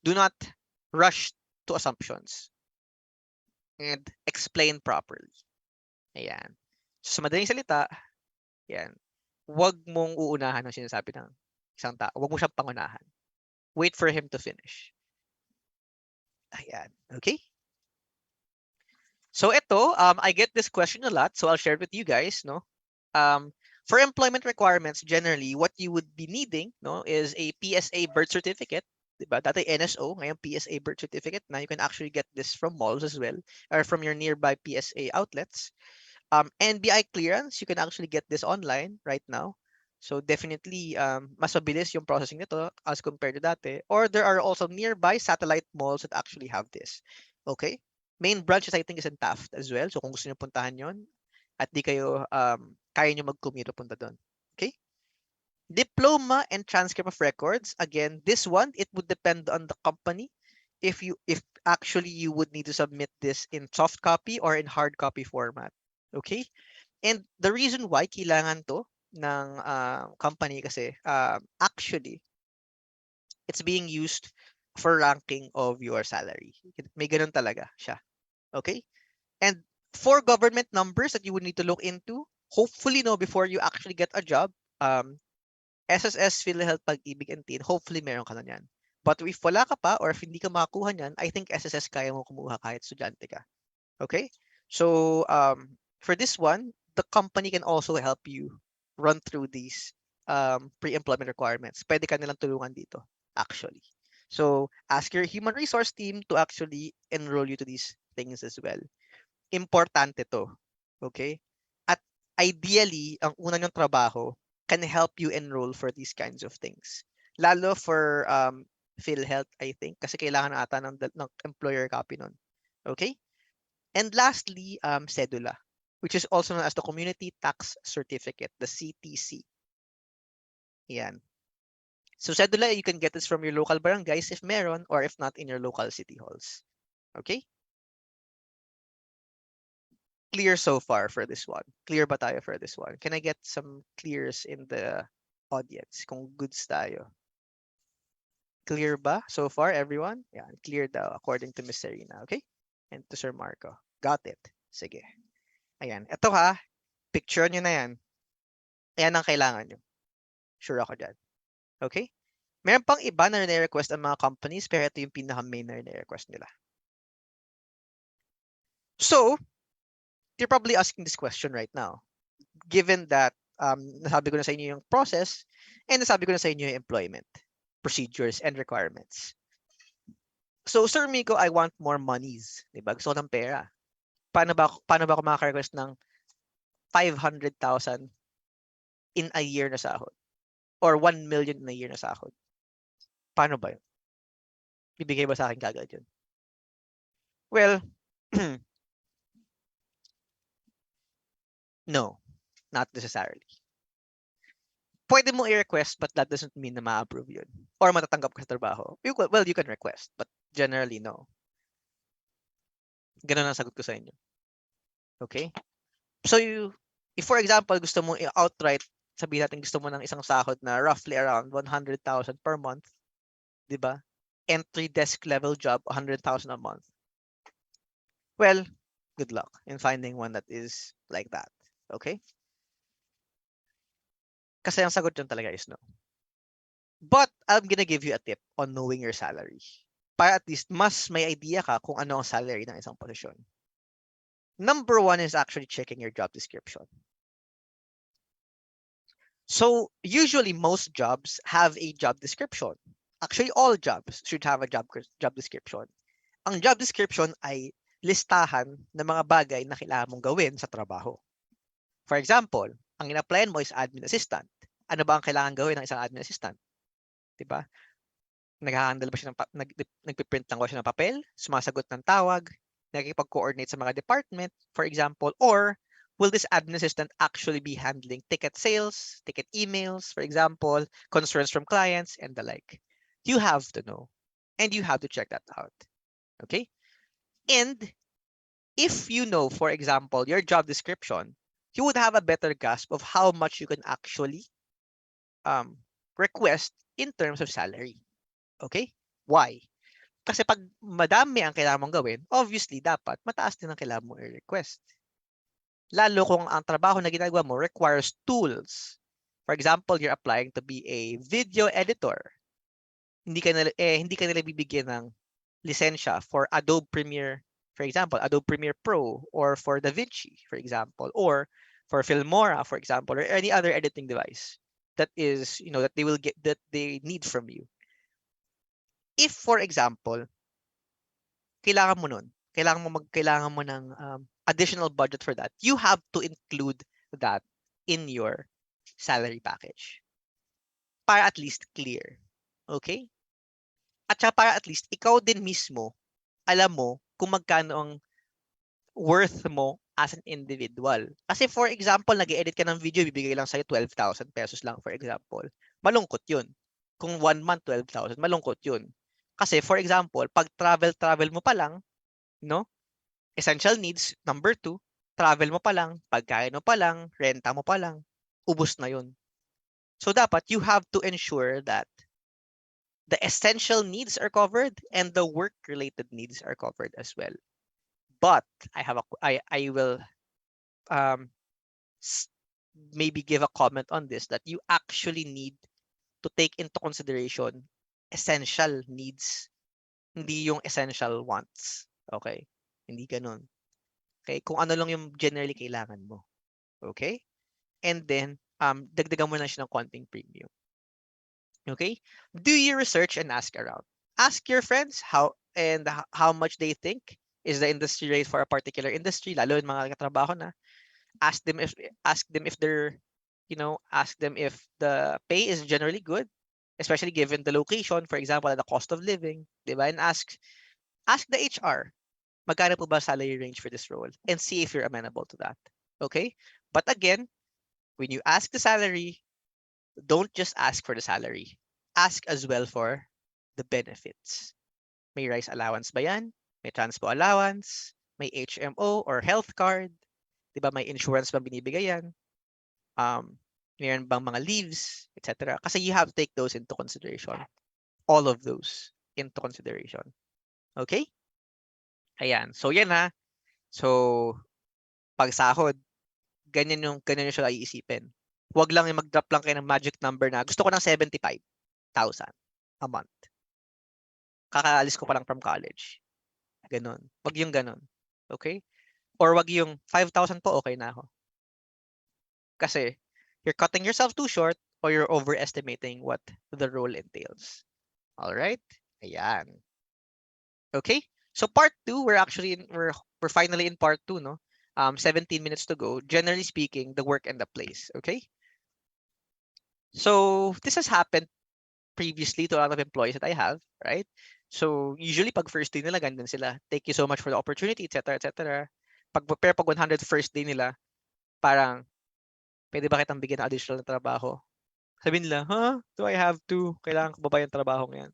Do not rush to assumptions and explain properly. Ayan. So, sa madaling salita, yan. Huwag mong uunahan ang sinasabi ng isang tao. Huwag mo siyang pangunahan. Wait for him to finish. Ayan. Okay? So ito, I get this question a lot, so I'll share it with you guys, no? For employment requirements, generally, what you would be needing, no, is a PSA birth certificate, diba? Dati NSO, ngayon PSA birth certificate. Now you can actually get this from malls as well, or from your nearby PSA outlets. NBI clearance, you can actually get this online right now. So definitely, mas mabilis yung processing nito as compared to dati. Or there are also nearby satellite malls that actually have this. Okay? Main branches I think is in Taft as well. So kung gusto niyo puntahan yon at di kayo kaya niyo mag-commute punta doon. Okay? Diploma and transcript of records. Again, this one it would depend on the company if actually you would need to submit this in soft copy or in hard copy format. Okay? And the reason why kailangan to ng company kasi actually it's being used for ranking of your salary. May ganun talaga siya. Okay? And for government numbers that you would need to look into, hopefully no before you actually get a job, SSS, PhilHealth, Pag-ibig, and TIN, hopefully meron ka na yan. But if wala ka pa or if hindi ka makakuha niyan, I think SSS kaya mo kumuha kahit estudyante ka. Okay? So, for this one, the company can also help you run through these pre-employment requirements. Pwede ka nilang tulungan dito, actually. So, ask your human resource team to actually enroll you to these things as well. Importante to. Okay? At ideally, ang una nyong trabaho can help you enroll for these kinds of things. Lalo for PhilHealth, I think, kasi kailangan ata ng employer copy nun. Okay? And lastly, CEDULA, which is also known as the Community Tax Certificate, the CTC. Yan. So CEDULA, you can get this from your local barangays if meron, or if not, in your local city halls. Okay? Clear so far for this one? Clear ba tayo for this one? Can I get some clears in the audience kung goods tayo? Clear ba so far, everyone? Yeah, clear daw according to Miss Serena, okay? And to Sir Marco. Got it. Sige. Ayan. Ito ha, picture nyo na yan. Ayan ang kailangan nyo. Sure ako dyan. Okay? Meron pang iba na request ang mga companies, pero ito yung pinaka-main na request nila. So, you're probably asking this question right now. Given that nasabi ko na sa inyo yung process and nasabi ko na sa inyo yung employment procedures and requirements. So, Sir Miko, I want more monies. Diba? Gusto ko ng pera. Paano ba ako makaka-request ng 500,000 in a year na sahod? Or 1 million in a year na sahod? Paano ba yun? Bibigay ba sa akin kagad yun? Well, no, not necessarily. Pwede mo i-request but that doesn't mean na ma-approve yun. Or matatanggap ka sa trabaho. Well, you can request but generally no. Ganun ang sagot ko sa inyo. Okay? So, if for example, gusto mo outright, sabihin natin gusto mo ng isang sahod na roughly around 100,000 per month, di ba? Entry desk level job, 100,000 a month. Well, good luck in finding one that is like that. Okay? Kasi ang sagot dyan talaga is no. But I'm gonna give you a tip on knowing your salary. Para at least mas may idea ka kung ano ang salary ng isang posisyon. Number one is actually checking your job description. So usually most jobs have a job description. Actually, all jobs should have a job description. Ang job description ay listahan ng mga bagay na kailangan mong gawin sa trabaho. For example, ang in-applyan mo is admin assistant. Ano ba ang kailangan gawin ng isang admin assistant? Diba? Nag-handle ba siya nagpiprint lang ba siya ng papel? Sumasagot ng tawag? Nakikipag-coordinate sa mga department, for example? Or will this admin assistant actually be handling ticket sales, ticket emails, for example, concerns from clients, and the like? You have to know. And you have to check that out. Okay? And if you know, for example, your job description, you would have a better grasp of how much you can actually request in terms of salary. Okay? Why? Kasi pag madami ang kailangan mong gawin, obviously, dapat mataas din ang kailangan mong i-request. Lalo kung ang trabaho na ginagawa mo requires tools. For example, you're applying to be a video editor. Hindi ka nila bibigyan ng lisensya for Adobe Premiere, for example, Adobe Premiere Pro, or for DaVinci, for example, or for Filmora, for example, or any other editing device that is, that they need from you. If, for example, kailangan mo ng additional budget for that, you have to include that in your salary package. Para at least clear. Okay? At saka para at least ikaw din mismo, alam mo kung magkano ang worth mo as an individual. Kasi for example, nag-edit ka ng video, bibigay lang sa'yo 12,000 pesos lang, for example. Malungkot yun. Kung 1 month, 12,000, malungkot yun. Kasi for example, pag travel mo pa lang, essential needs, number 2, travel mo pa lang, pagkain mo pa lang, renta mo pa lang, ubos na yun. So dapat you have to ensure that the essential needs are covered and the work-related needs are covered as well. But I will maybe give a comment on this that you actually need to take into consideration essential needs, hindi yung essential wants. Okay? Hindi ganun. Okay? Kung ano lang yung generally kailangan mo. Okay? And then, dagdagan mo lang siya ng konting premium. Okay? Do your research and ask around. Ask your friends how much they think is the industry rate for a particular industry, lalo yung mga katrabaho na. Ask them if they're, ask them if the pay is generally good, especially given the location, for example, the cost of living, di ba? And ask the HR, magkano po ba salary range for this role? And see if you're amenable to that. Okay? But again, when you ask the salary, don't just ask for the salary. Ask as well for the benefits. May rice allowance ba yan? May transpo allowance? May HMO or health card? Di ba may insurance ba binibigay yan? Mayroon bang mga leaves, etc. Kasi you have to take those into consideration. All of those into consideration. Okay? Ayan. So yan ha. So pag sahod, ganyan yung siya iisipin. Huwag lang yung mag-drop lang kayo ng magic number na gusto ko ng 75,000 a month. Kakaalis ko pa lang from college. Ganon. Wag yung ganon. Okay? Or wag yung 5,000 po, okay na ako. Kasi you're cutting yourself too short or you're overestimating what the role entails. All right? Ayan. Okay? So part 2, we're finally in part 2, no? 17 minutes to go. Generally speaking, the work and the place, okay? So this has happened previously to a lot of employees that I have, right? So usually pag first day nila, ganyan sila. Thank you so much for the opportunity, etc., etc. Pag 100 first day nila, parang, pwede ba kitang bigyan ng additional na trabaho? Sabi nila, do I have to? Kailangan ko ba yung trabaho ngayon?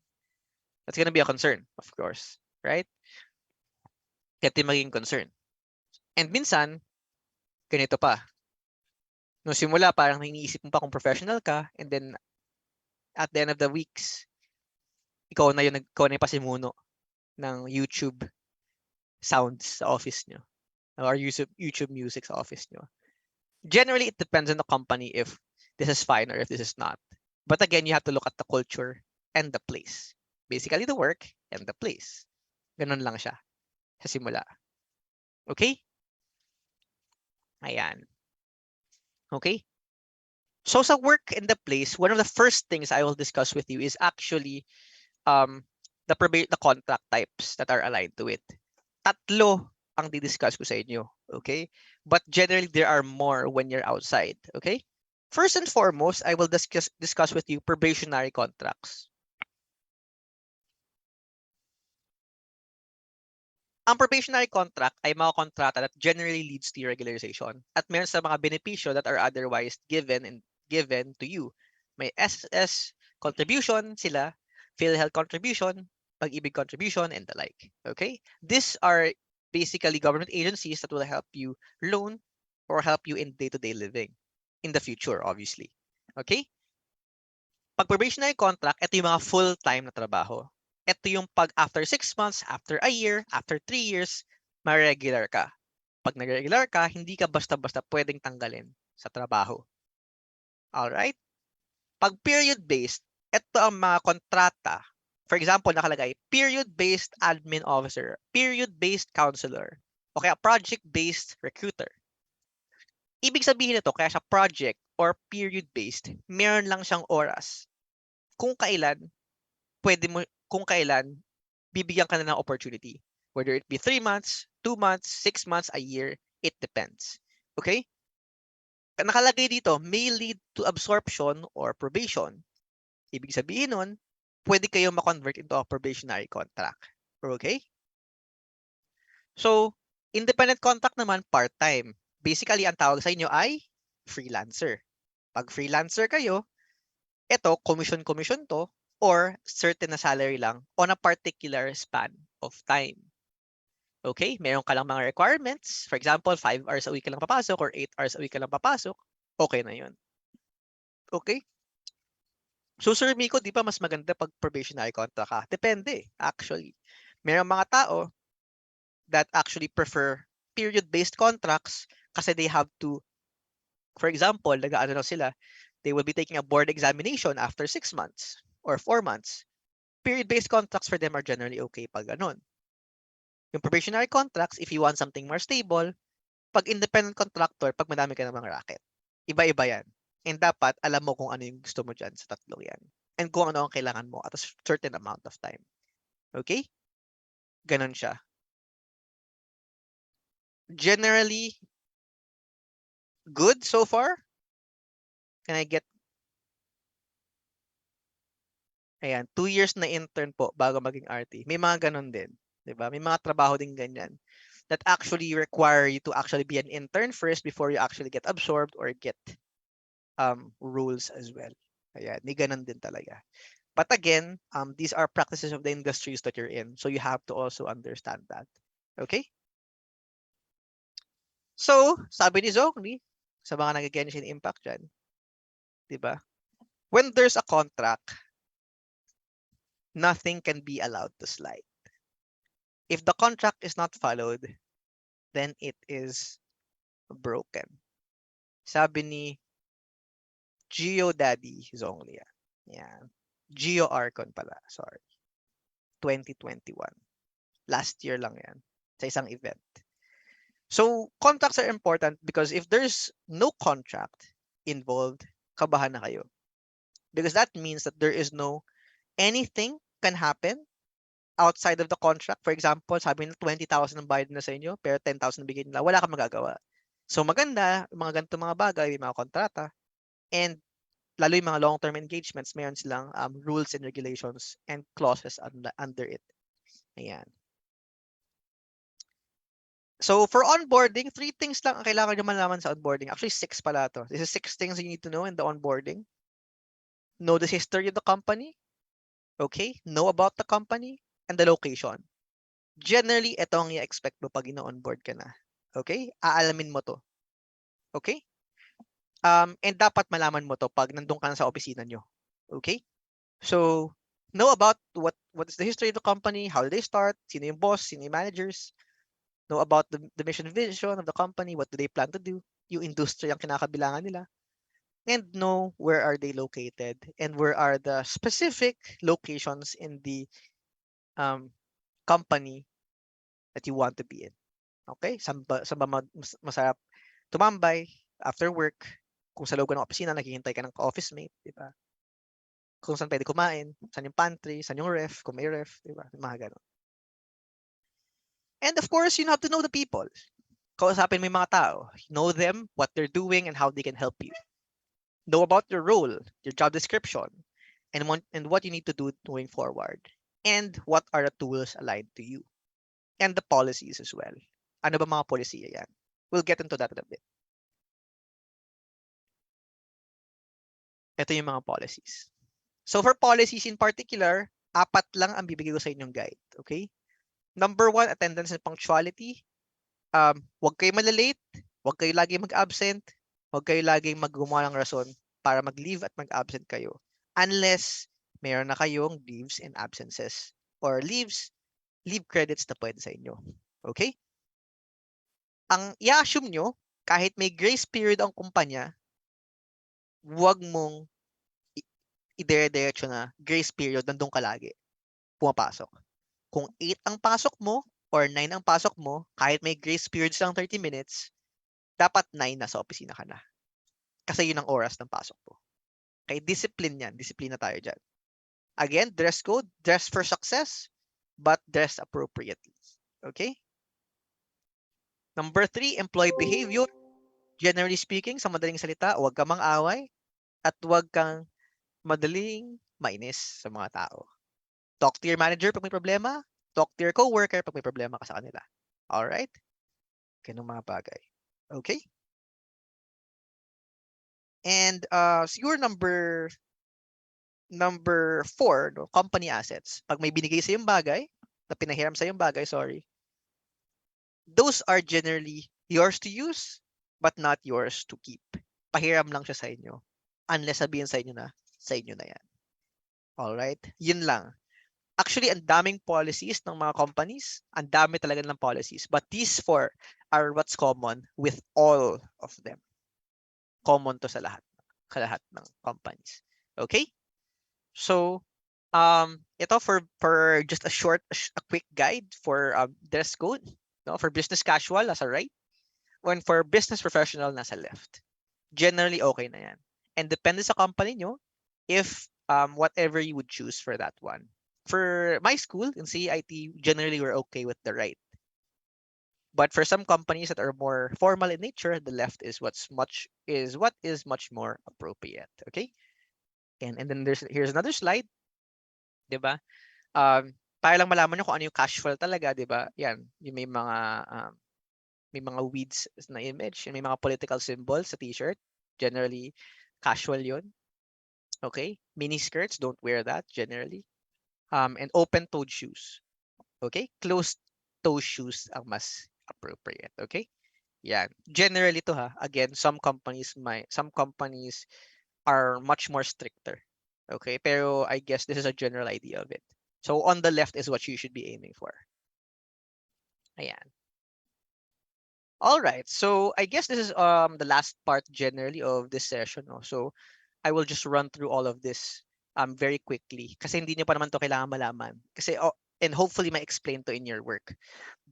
That's gonna be a concern, of course, right? Kaya maging concern. And minsan, ganito pa. Nung simula, parang iniisip mo pa kung professional ka, and then at the end of the weeks, ikaw na yung pasimuno ng YouTube sounds sa office nyo or YouTube music sa office nyo. Generally, it depends on the company if this is fine or if this is not. But again, you have to look at the culture and the place. Basically, the work and the place. Ganun lang siya sa simula. Okay? Ayan. Okay? So sa work and the place, one of the first things I will discuss with you is actually the contract types that are aligned to it. Tatlo ang di-discuss ko sa inyo, okay? But generally, there are more when you're outside, okay? First and foremost, I will discuss with you probationary contracts. Ang probationary contract ay mga kontrata that generally leads to your regularization at meron sa mga benepisyo that are otherwise given to you. May SSS contribution sila, PhilHealth contribution, Pag-ibig contribution, and the like. Okay? These are basically government agencies that will help you loan or help you in day-to-day living in the future, obviously. Okay? Pag probationary contract, ito yung mga full-time na trabaho. Ito yung pag after 6 months, after a year, after 3 years, ma-regular ka. Pag nag-regular ka, hindi ka basta-basta pwedeng tanggalin sa trabaho. Alright? Pag period-based, ito ang mga kontrata. For example, nakalagay, period-based admin officer, period-based counselor, o kaya project-based recruiter. Ibig sabihin nito, kaya siya project or period-based, meron lang siyang oras. Kung kailan bibigyan ka na ng opportunity. Whether it be 3 months, 2 months, 6 months, a year, it depends. Okay? Nakalagay dito, may lead to absorption or probation. Ibig sabihin nun, pwede kayong ma-convert into a probationary contract. Okay? So, independent contract naman, part-time. Basically, ang tawag sa inyo ay freelancer. Pag freelancer kayo, ito, commission to, or certain na salary lang on a particular span of time. Okay? Meron ka lang mga requirements. For example, 5 hours a week ka lang papasok or 8 hours a week ka lang papasok. Okay na yun. Okay? So, Sir Miko, di ba mas maganda pag probationary contract ka? Depende, actually. Merong mga tao that actually prefer period-based contracts kasi they have to, for example, nag-ano lang sila, they will be taking a board examination after 6 months or 4 months. Period-based contracts for them are generally okay pag ganun. Yung probationary contracts, if you want something more stable, Pag independent contractor, pag madami ka namang racket. Iba-iba yan. And dapat alam mo kung ano yung gusto mo dyan sa tatlong yan. And kung ano ang kailangan mo at a certain amount of time. Okay? Ganon siya. Generally, good so far? Can I get... Ayan, 2 years na intern po bago maging RT. May mga ganon din. Diba? May mga trabaho din ganyan that actually require you to actually be an intern first before you actually get absorbed or get rules as well. Ayan, may ganon din talaga. But again, these are practices of the industries that you're in. So you have to also understand that. Okay? So, sabi ni Zogni, sa mga nag-Genshin Impact dyan, diba? When there's a contract, nothing can be allowed to slide. If the contract is not followed, then it is broken. Sabi ni Geo Daddy Zonglia. Yan. Geo Arcon pala, sorry. 2021. Last year lang yan. Sa isang event. So, contracts are important because if there's no contract involved, kabahan na kayo. Because that means that there is no anything can happen outside of the contract. For example, sabi nila 20,000 ang bayad na sa inyo, pero 10,000 bigay nila. Wala kang magagawa. So, maganda, mga ganito mga bagay, mga kontrata. And lalo yung mga long-term engagements, mayroon silang rules and regulations and clauses under it. Ayan. So for onboarding, 3 things lang ang kailangan nyo malaman sa onboarding. Actually, 6 pala to. This is 6 things you need to know in the onboarding. Know the history of the company. Okay? Know about the company and the location. Generally, ito ang i-expect mo pag ino-onboard ka na. Okay? Aalamin mo to. Okay? And dapat malaman mo to pag nandun ka na sa opisina nyo. Okay? So, know about what is the history of the company, how did they start, sino yung boss, sino yung managers, know about the mission vision of the company, what do they plan to do, yung industry ang kinakabilangan nila, and know where are they located and where are the specific locations in the company that you want to be in. Okay? Saan ba masarap tumambay after work? Kung sa loob ng opisina, naghihintay ka ng office mate, di ba? Kung saan pwede kumain, saan yung pantry, saan yung ref, kung may ref, di ba? Mga ganun. And of course, you have to know the people. Kausapin mo yung mga tao. Know them, what they're doing, and how they can help you. Know about your role, your job description, and what you need to do going forward. And what are the tools aligned to you. And the policies as well. Ano ba mga policy yan? We'll get into that in a bit. Ito yung mga policies. So for policies in particular, 4 lang ang bibigay ko sa inyong guide. Okay? Number 1, attendance and punctuality. Huwag kayo malalate, huwag kayo lagi mag-absent, huwag kayo laging maggumawa ng rason para mag-leave at mag-absent kayo. Unless mayroon na kayong leaves and absences or leave credits na pwede sa inyo. Okay? Ang i-assume nyo, kahit may grace period ang kumpanya, huwag mong idire-diretso na grace period nandun ka lagi. Pumapasok. Kung 8 ang pasok mo or 9 ang pasok mo, kahit may grace periods lang 30 minutes, dapat 9 na sa opisina ka na. Kasi yun ang oras ng pasok mo. Okay, discipline yan. Disiplina tayo dyan. Again, dress code, dress for success, but dress appropriately. Okay? Number 3, employee behavior. Generally speaking, sa madaling salita, huwag kang mang-away at huwag kang madaling mainis sa mga tao. Talk to your manager pag may problema. Talk to your coworker pag may problema ka sa kanila. Alright? Ganun mga bagay. Okay? And siguro number 4, no, company assets. Pag may binigay sa yung bagay, na pinahiram sa yung bagay, sorry. Those are generally yours to use, but not yours to keep. Pahiram lang siya sa inyo. Unless sabihin sa inyo na yan. Alright? Yun lang. Actually, ang daming policies ng mga companies. Ang dami talaga ng policies. But these 4 are what's common with all of them. Common to sa lahat ng companies. Okay? So, ito for just a quick guide for dress code. No? For business casual, as a right. When for business professional, nasa left. Generally, okay na yan. And depende sa company nyo if whatever you would choose for that one. For my school in CIT, generally we're okay with the right. But for some companies that are more formal in nature, the left is what is much more appropriate. Okay? And then here's another slide, 'di ba? Para lang malaman nyo kung ano yung casual talaga, 'di ba? Yan, yung may mga weeds na image, may mga political symbols sa t-shirt. Generally, casual yun. Okay? Mini skirts, don't wear that generally. And open-toed shoes. Okay? Closed-toe shoes ang mas appropriate. Okay? Yan. Generally to ha. Again, some companies are much more stricter. Okay? Pero I guess this is a general idea of it. So on the left is what you should be aiming for. Ayan. All right. So I guess this is the last part generally of this session. No? So I will just run through all of this very quickly kasi hindi niyo pa naman to kailangan malaman. Kasi and hopefully ma-explain to in your work.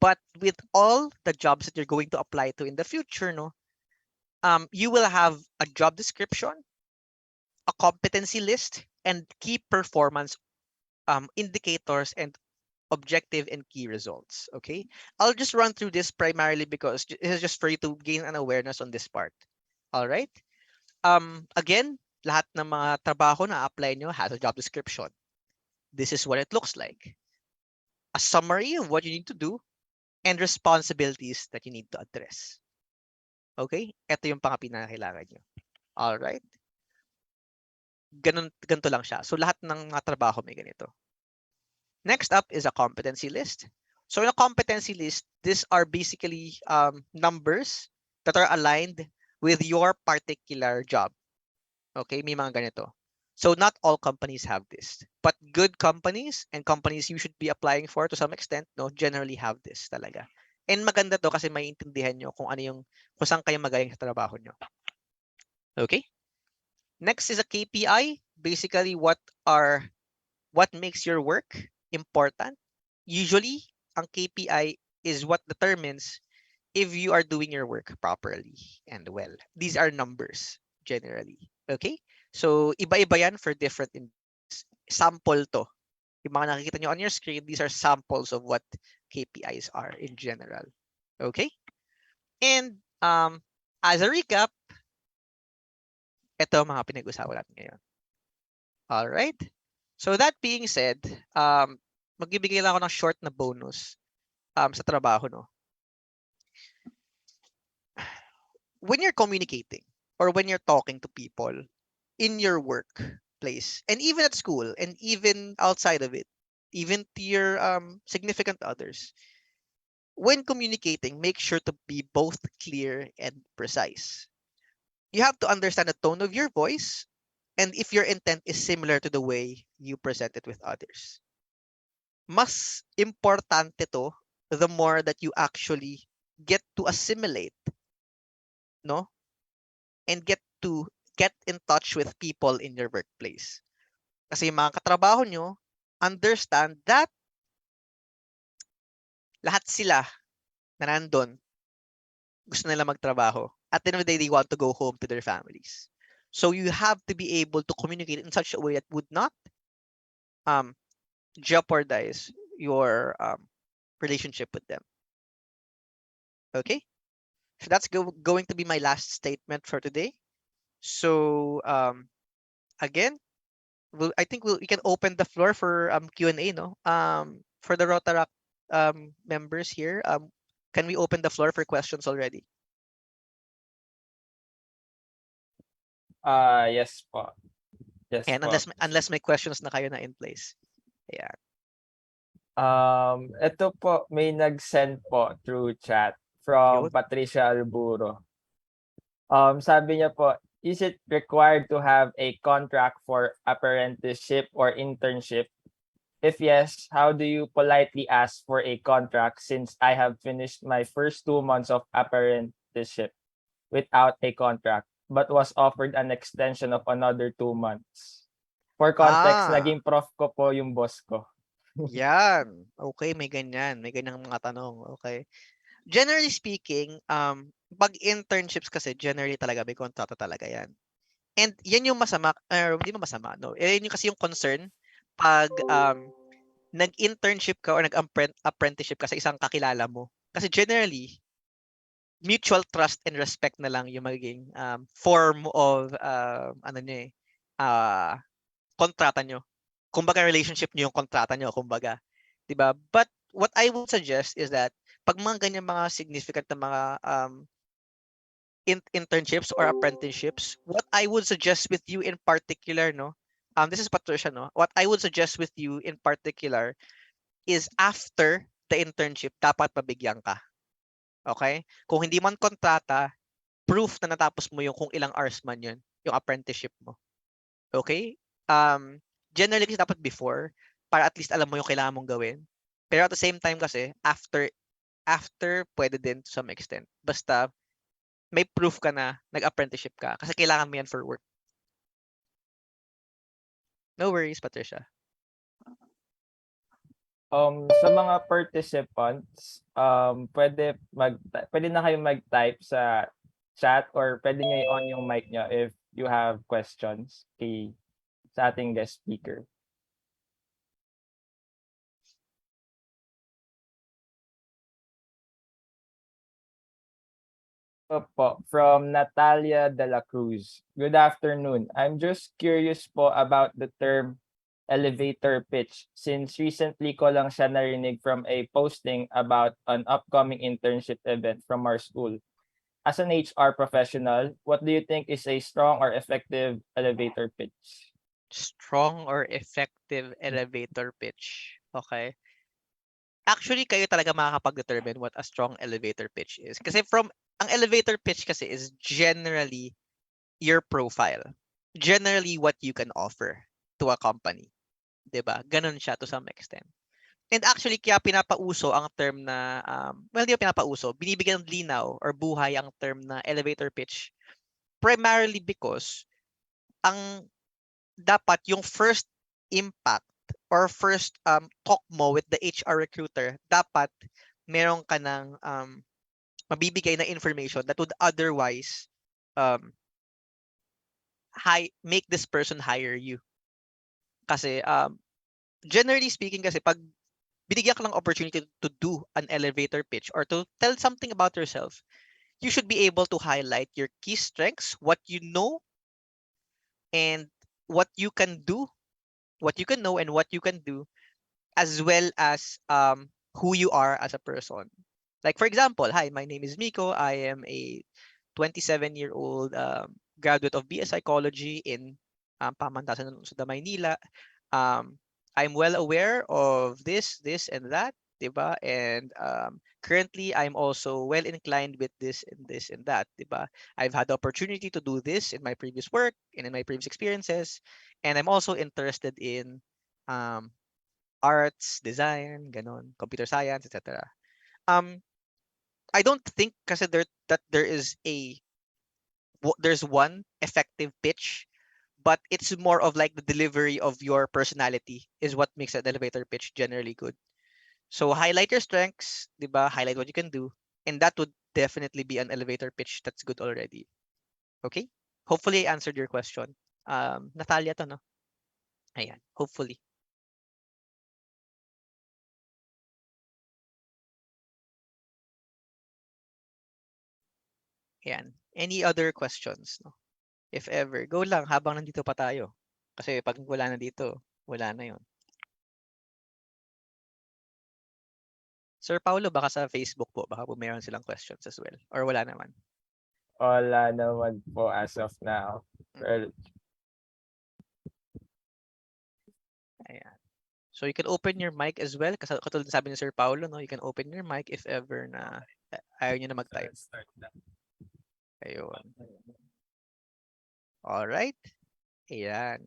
But with all the jobs that you're going to apply to in the future, no, you will have a job description, a competency list, and key performance indicators and objective and key results. Okay, I'll just run through this primarily because it is just for you to gain an awareness on this part. All right. Again, lahat ng mga trabaho na apply nyo has a job description. This is what it looks like. A summary of what you need to do and responsibilities that you need to address. Okay? Ito yung pinakailangan nyo. Alright? Ganito lang siya. So lahat ng mga trabaho may ganito. Next up is a competency list. So in a competency list, these are basically numbers that are aligned with your particular job. Okay, may mga ganito. So not all companies have this, but good companies and companies you should be applying for to some extent, no, generally have this talaga. And maganda to kasi maiintindihan nyo kung saan kayo magaling sa trabaho nyo. Okay? Next is a KPI. Basically, what makes your work important. Usually, ang KPI is what determines if you are doing your work properly and well. These are numbers generally. Okay? So, iba-iba yan for different sample to. Yung mga nakikita nyo on your screen, these are samples of what KPIs are in general. Okay? And as a recap, ito mga pinag-usapan natin ngayon. Alright? So that being said, magbibigay lang ako ng short na bonus sa trabaho, no? When you're communicating or when you're talking to people in your workplace and even at school and even outside of it, even to your significant others, when communicating, make sure to be both clear and precise. You have to understand the tone of your voice and if your intent is similar to the way you present it with others. Mas importante to the more that you actually get to assimilate, no? And get in touch with people in your workplace. Kasi yung mga katrabaho nyo, understand that lahat sila na nandun, gusto nila magtrabaho. At the end of the day, they want to go home to their families. So you have to be able to communicate in such a way that would not jeopardize your relationship with them. Okay? So that's going to be my last statement for today. So again, I think we can open the floor for Q&A, no? For the Rotaract members here, can we open the floor for questions already? Yes po. Yes And po. unless may questions na kayo na in place. Yeah. Ito po, may nag-send po through chat from Yun. Patricia Alburo. Sabi niya po, is it required to have a contract for apprenticeship or internship? If yes, how do you politely ask for a contract since I have finished my first 2 months of apprenticeship without a contract but was offered an extension of another 2 months? For context, naging prof ko po yung boss ko. Yan. Okay, may ganyan. May ganyang mga tanong. Okay. Generally speaking, pag internships kasi, generally talaga, may kontrata talaga yan. And yan yung masama, or hindi mo masama, no? Yan yung kasi yung concern pag nag-internship ka or nag-apprenticeship ka sa isang kakilala mo. Kasi generally, mutual trust and respect na lang yung magiging form of ano nyo kontrata nyo. Kumbaga relationship nyo yung kontrata nyo, kumbaga. 'Di ba? But what I would suggest is that pag mga ganyan mga significant na mga internships or apprenticeships, what I would suggest with you in particular, no? This is Patricia, no? What I would suggest with you in particular is after the internship, dapat mabigyan ka. Okay? Kung hindi man kontrata, proof na natapos mo yung kung ilang hours man yun, yung apprenticeship mo. Okay? Generally kasi dapat before, para at least alam mo yung kailangan mong gawin. Pero at the same time kasi, after pwede din to some extent. Basta, may proof ka na nag-apprenticeship ka. Kasi kailangan mo yan for work. No worries, Patricia. Sa mga participants, pwede na kayo mag-type sa chat or pwede nyo i-on yung mic nyo if you have questions sa ating guest speaker. Po, from Natalia de la Cruz. Good afternoon. I'm just curious po about the term elevator pitch since recently ko lang siya narinig from a posting about an upcoming internship event from our school. As an HR professional, what do you think is a strong or effective elevator pitch? Strong or effective elevator pitch. Okay. Actually, kayo talaga makakapag-determine what a strong elevator pitch is. Kasi ang elevator pitch kasi is generally your profile. Generally what you can offer to a company. 'Di ba? Ganun siya to some extent. And actually, kaya pinapauso ang term na, well, hindi pinapauso, binibigyan ng linaw or buhay ang term na elevator pitch. Primarily because ang dapat yung first impact or first talk mo with the HR recruiter, dapat meron ka ng mabibigay na information that would otherwise make this person hire you. Kasi generally speaking kasi pag binigyan ka ng opportunity to do an elevator pitch or to tell something about yourself, you should be able to highlight your key strengths, what you know, and what you can do, what you can know and what you can do, as well as who you are as a person. Like for example, hi, my name is Miko. I am a 27-year-old graduate of BS Psychology in Pamantasan ng Suda, Maynila. I'm well aware of this, and that, diba? And currently, I'm also well inclined with this and that, diba? I've had the opportunity to do this in my previous work and in my previous experiences, and I'm also interested in arts, design, ganon, computer science, etc. I don't think kasi there's one effective pitch, but it's more of like the delivery of your personality is what makes an elevator pitch generally good. So highlight your strengths, diba? Highlight what you can do, and that would definitely be an elevator pitch that's good already. Okay? Hopefully I answered your question. Natalia to, no? Ayan, hopefully. Ayan. Any other questions, no? If ever, go lang habang nandito pa tayo. Kasi pag wala na dito, wala na yon. Sir Paulo, baka sa Facebook po, baka po meron silang questions as well. Or wala naman. Wala naman po as of now. Well, Ayan. So you can open your mic as well. Kasi katulad sabi ni Sir Paulo, no, you can open your mic if ever na ayaw nyo na mag-type. Ayun. Alright. Ayan.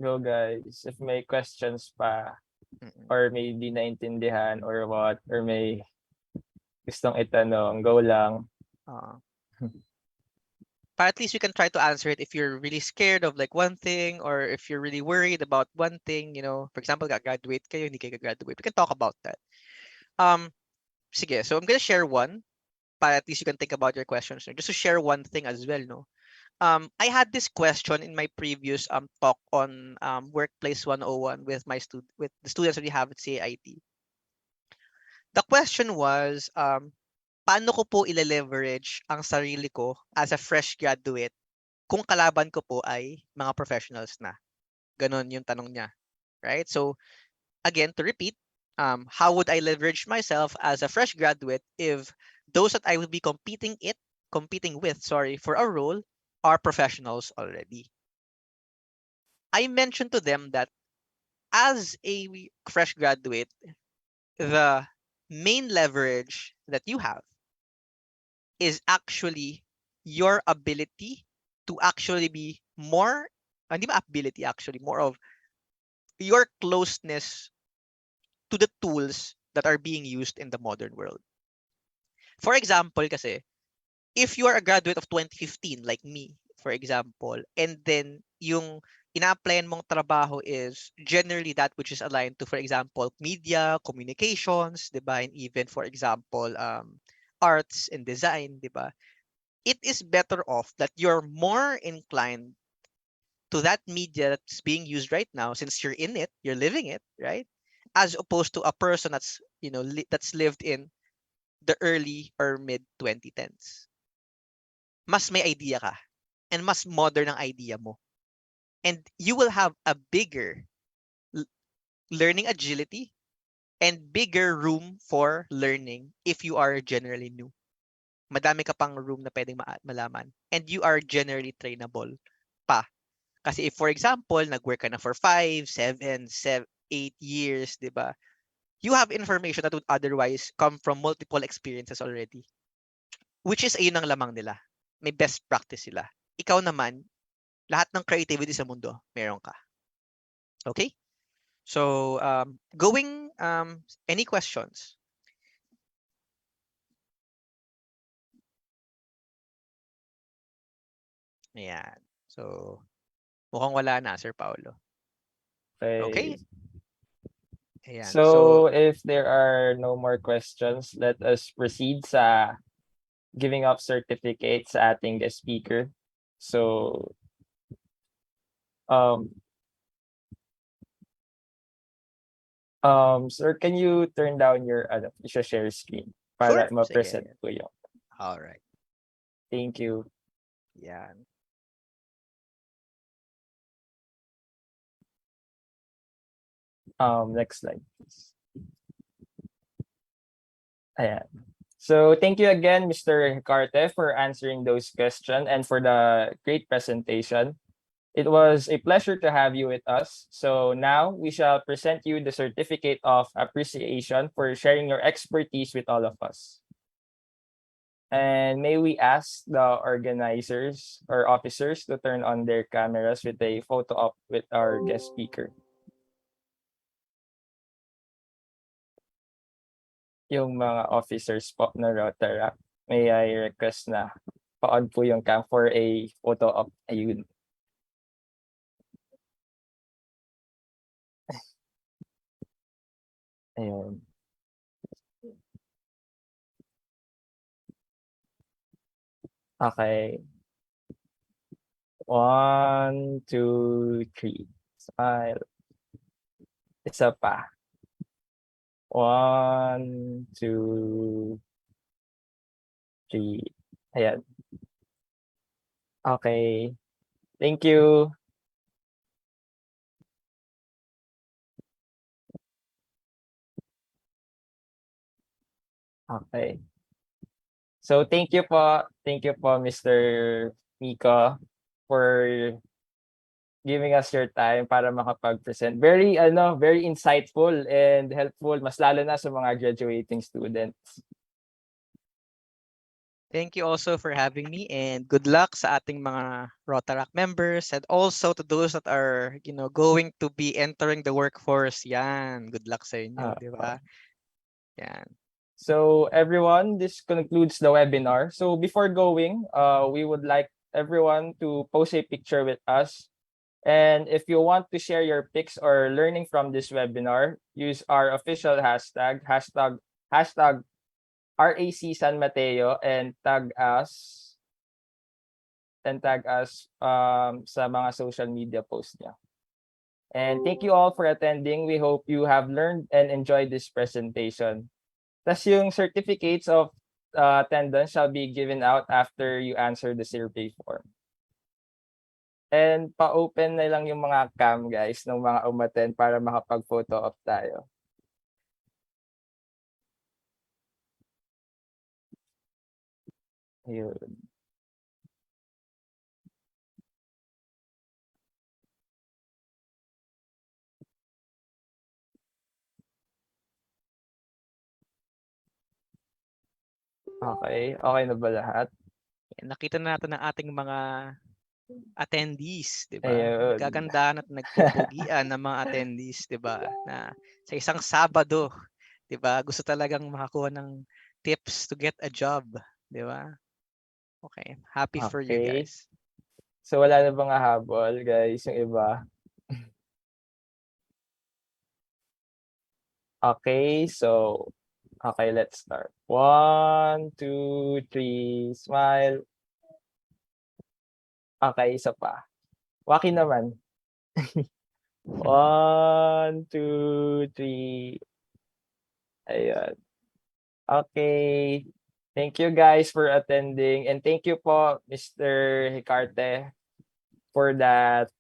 go guys. If may questions pa or may di naintindihan or what, or may gustong itanong, go lang. But at least you can try to answer it if you're really scared of like one thing or if you're really worried about one thing, you know, for example, graduate kayo, hindi kayo graduate. We can talk about that. Sige, so I'm gonna share one para at least you can think about your questions. No? Just to share one thing as well, no. I had this question in my previous talk on Workplace 101 with with the students that we have at CIT. The question was, paano ko po ile-leverage ang sarili ko as a fresh graduate kung kalaban ko po ay mga professionals na? Ganon yung tanong niya, right? So, again, to repeat, how would I leverage myself as a fresh graduate if those that I will be competing with, for a role are professionals already? I mentioned to them that as a fresh graduate, the main leverage that you have is actually your ability to actually be more, hindi ba ability actually, more of your closeness to the tools that are being used in the modern world. For example, kasi, if you are a graduate of 2015, like me, for example, and then yung ina-applyan mong trabaho is generally that which is aligned to, for example, media, communications, diba? And even, for example, arts and design, diba? It is better off that you're more inclined to that media that's being used right now, since you're in it, you're living it, right? As opposed to a person that's, that's lived in the early or mid 2010s. Mas may idea ka and mas modern ang idea mo. And you will have a bigger learning agility and bigger room for learning if you are generally new. Madami ka pang room na pwedeng malaman. And you are generally trainable pa. Kasi if, for example, nag-work ka na for 5, 7, 8 years, di ba? You have information that would otherwise come from multiple experiences already. Which is ayun ang lamang nila. May best practice sila. Ikaw naman, lahat ng creativity sa mundo, meron ka. Okay? So, any questions? Ayan. So, mukhang wala na, Sir Paulo. Okay? Ayan. So, if there are no more questions, let us proceed sa giving up certificates sa ating guest speaker. So, sir, can you turn down your share screen para Sure. ma-present Sige. ko yung. All right. Thank you. Yan. Next slide, please. Ayan. So thank you again, Mr. Carte, for answering those questions and for the great presentation. It was a pleasure to have you with us. So now we shall present you the certificate of appreciation for sharing your expertise with all of us. And may we ask the organizers or officers to turn on their cameras with a photo op with our guest speaker. Yung mga officers po na Rotaract, may I request na pa-on po yung cam for a photo op. Ayun. Ayun. Okay. 1, 2, 3. Smile. Isa pa. 1, 2, 3. Ayan. Okay. Thank you. Okay. So thank you po. Thank you po, Mr. Miko, for giving us your time para makapag-present. Very very insightful and helpful, mas lalo na sa mga graduating students. Thank you also for having me, and good luck sa ating mga Rotaract members, and also to those that are, going to be entering the workforce. Yan, good luck sa inyo, di ba? Yan. So everyone, this concludes the webinar. So before going, we would like everyone to post a picture with us. And if you want to share your pics or learning from this webinar, use our official hashtag RAC San Mateo and tag us sa mga social media posts niya. And thank you all for attending. We hope you have learned and enjoyed this presentation. Tas yung certificates of attendance shall be given out after you answer the survey form. And pa-open na lang yung mga cam guys ng mga umattend para makapag-photo op tayo. Ayun. Okay, okay na ba lahat? Nakita na natin ang ating mga attendees, 'di ba? Ayun. Nagkagandahan at nagpupugian ng mga attendees, 'di ba? Na sa isang Sabado, 'di ba? Gusto talagang makakuha ng tips to get a job, 'di ba? Okay, happy for you Okay. guys. So wala na bang habol guys yung iba? Okay, so okay, let's start. 1, 2, 3, smile. Okay, isa pa. Waki naman. 1, 2, 3. Ayun. Okay. Thank you guys for attending and thank you po Mr. Hicarte for that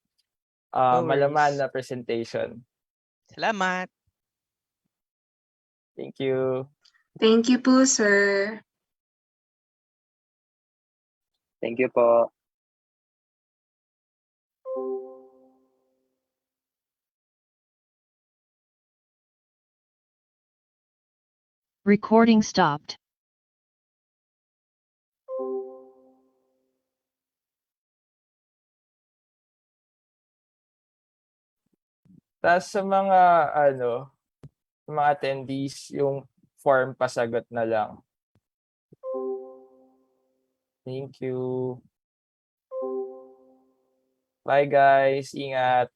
No malaman worries. na presentation. Salamat. Thank you. Thank you po, sir. Thank you po. Recording stopped. Tas sa mga mga attendees yung form pasagot na lang. Thank you. Bye guys, ingat.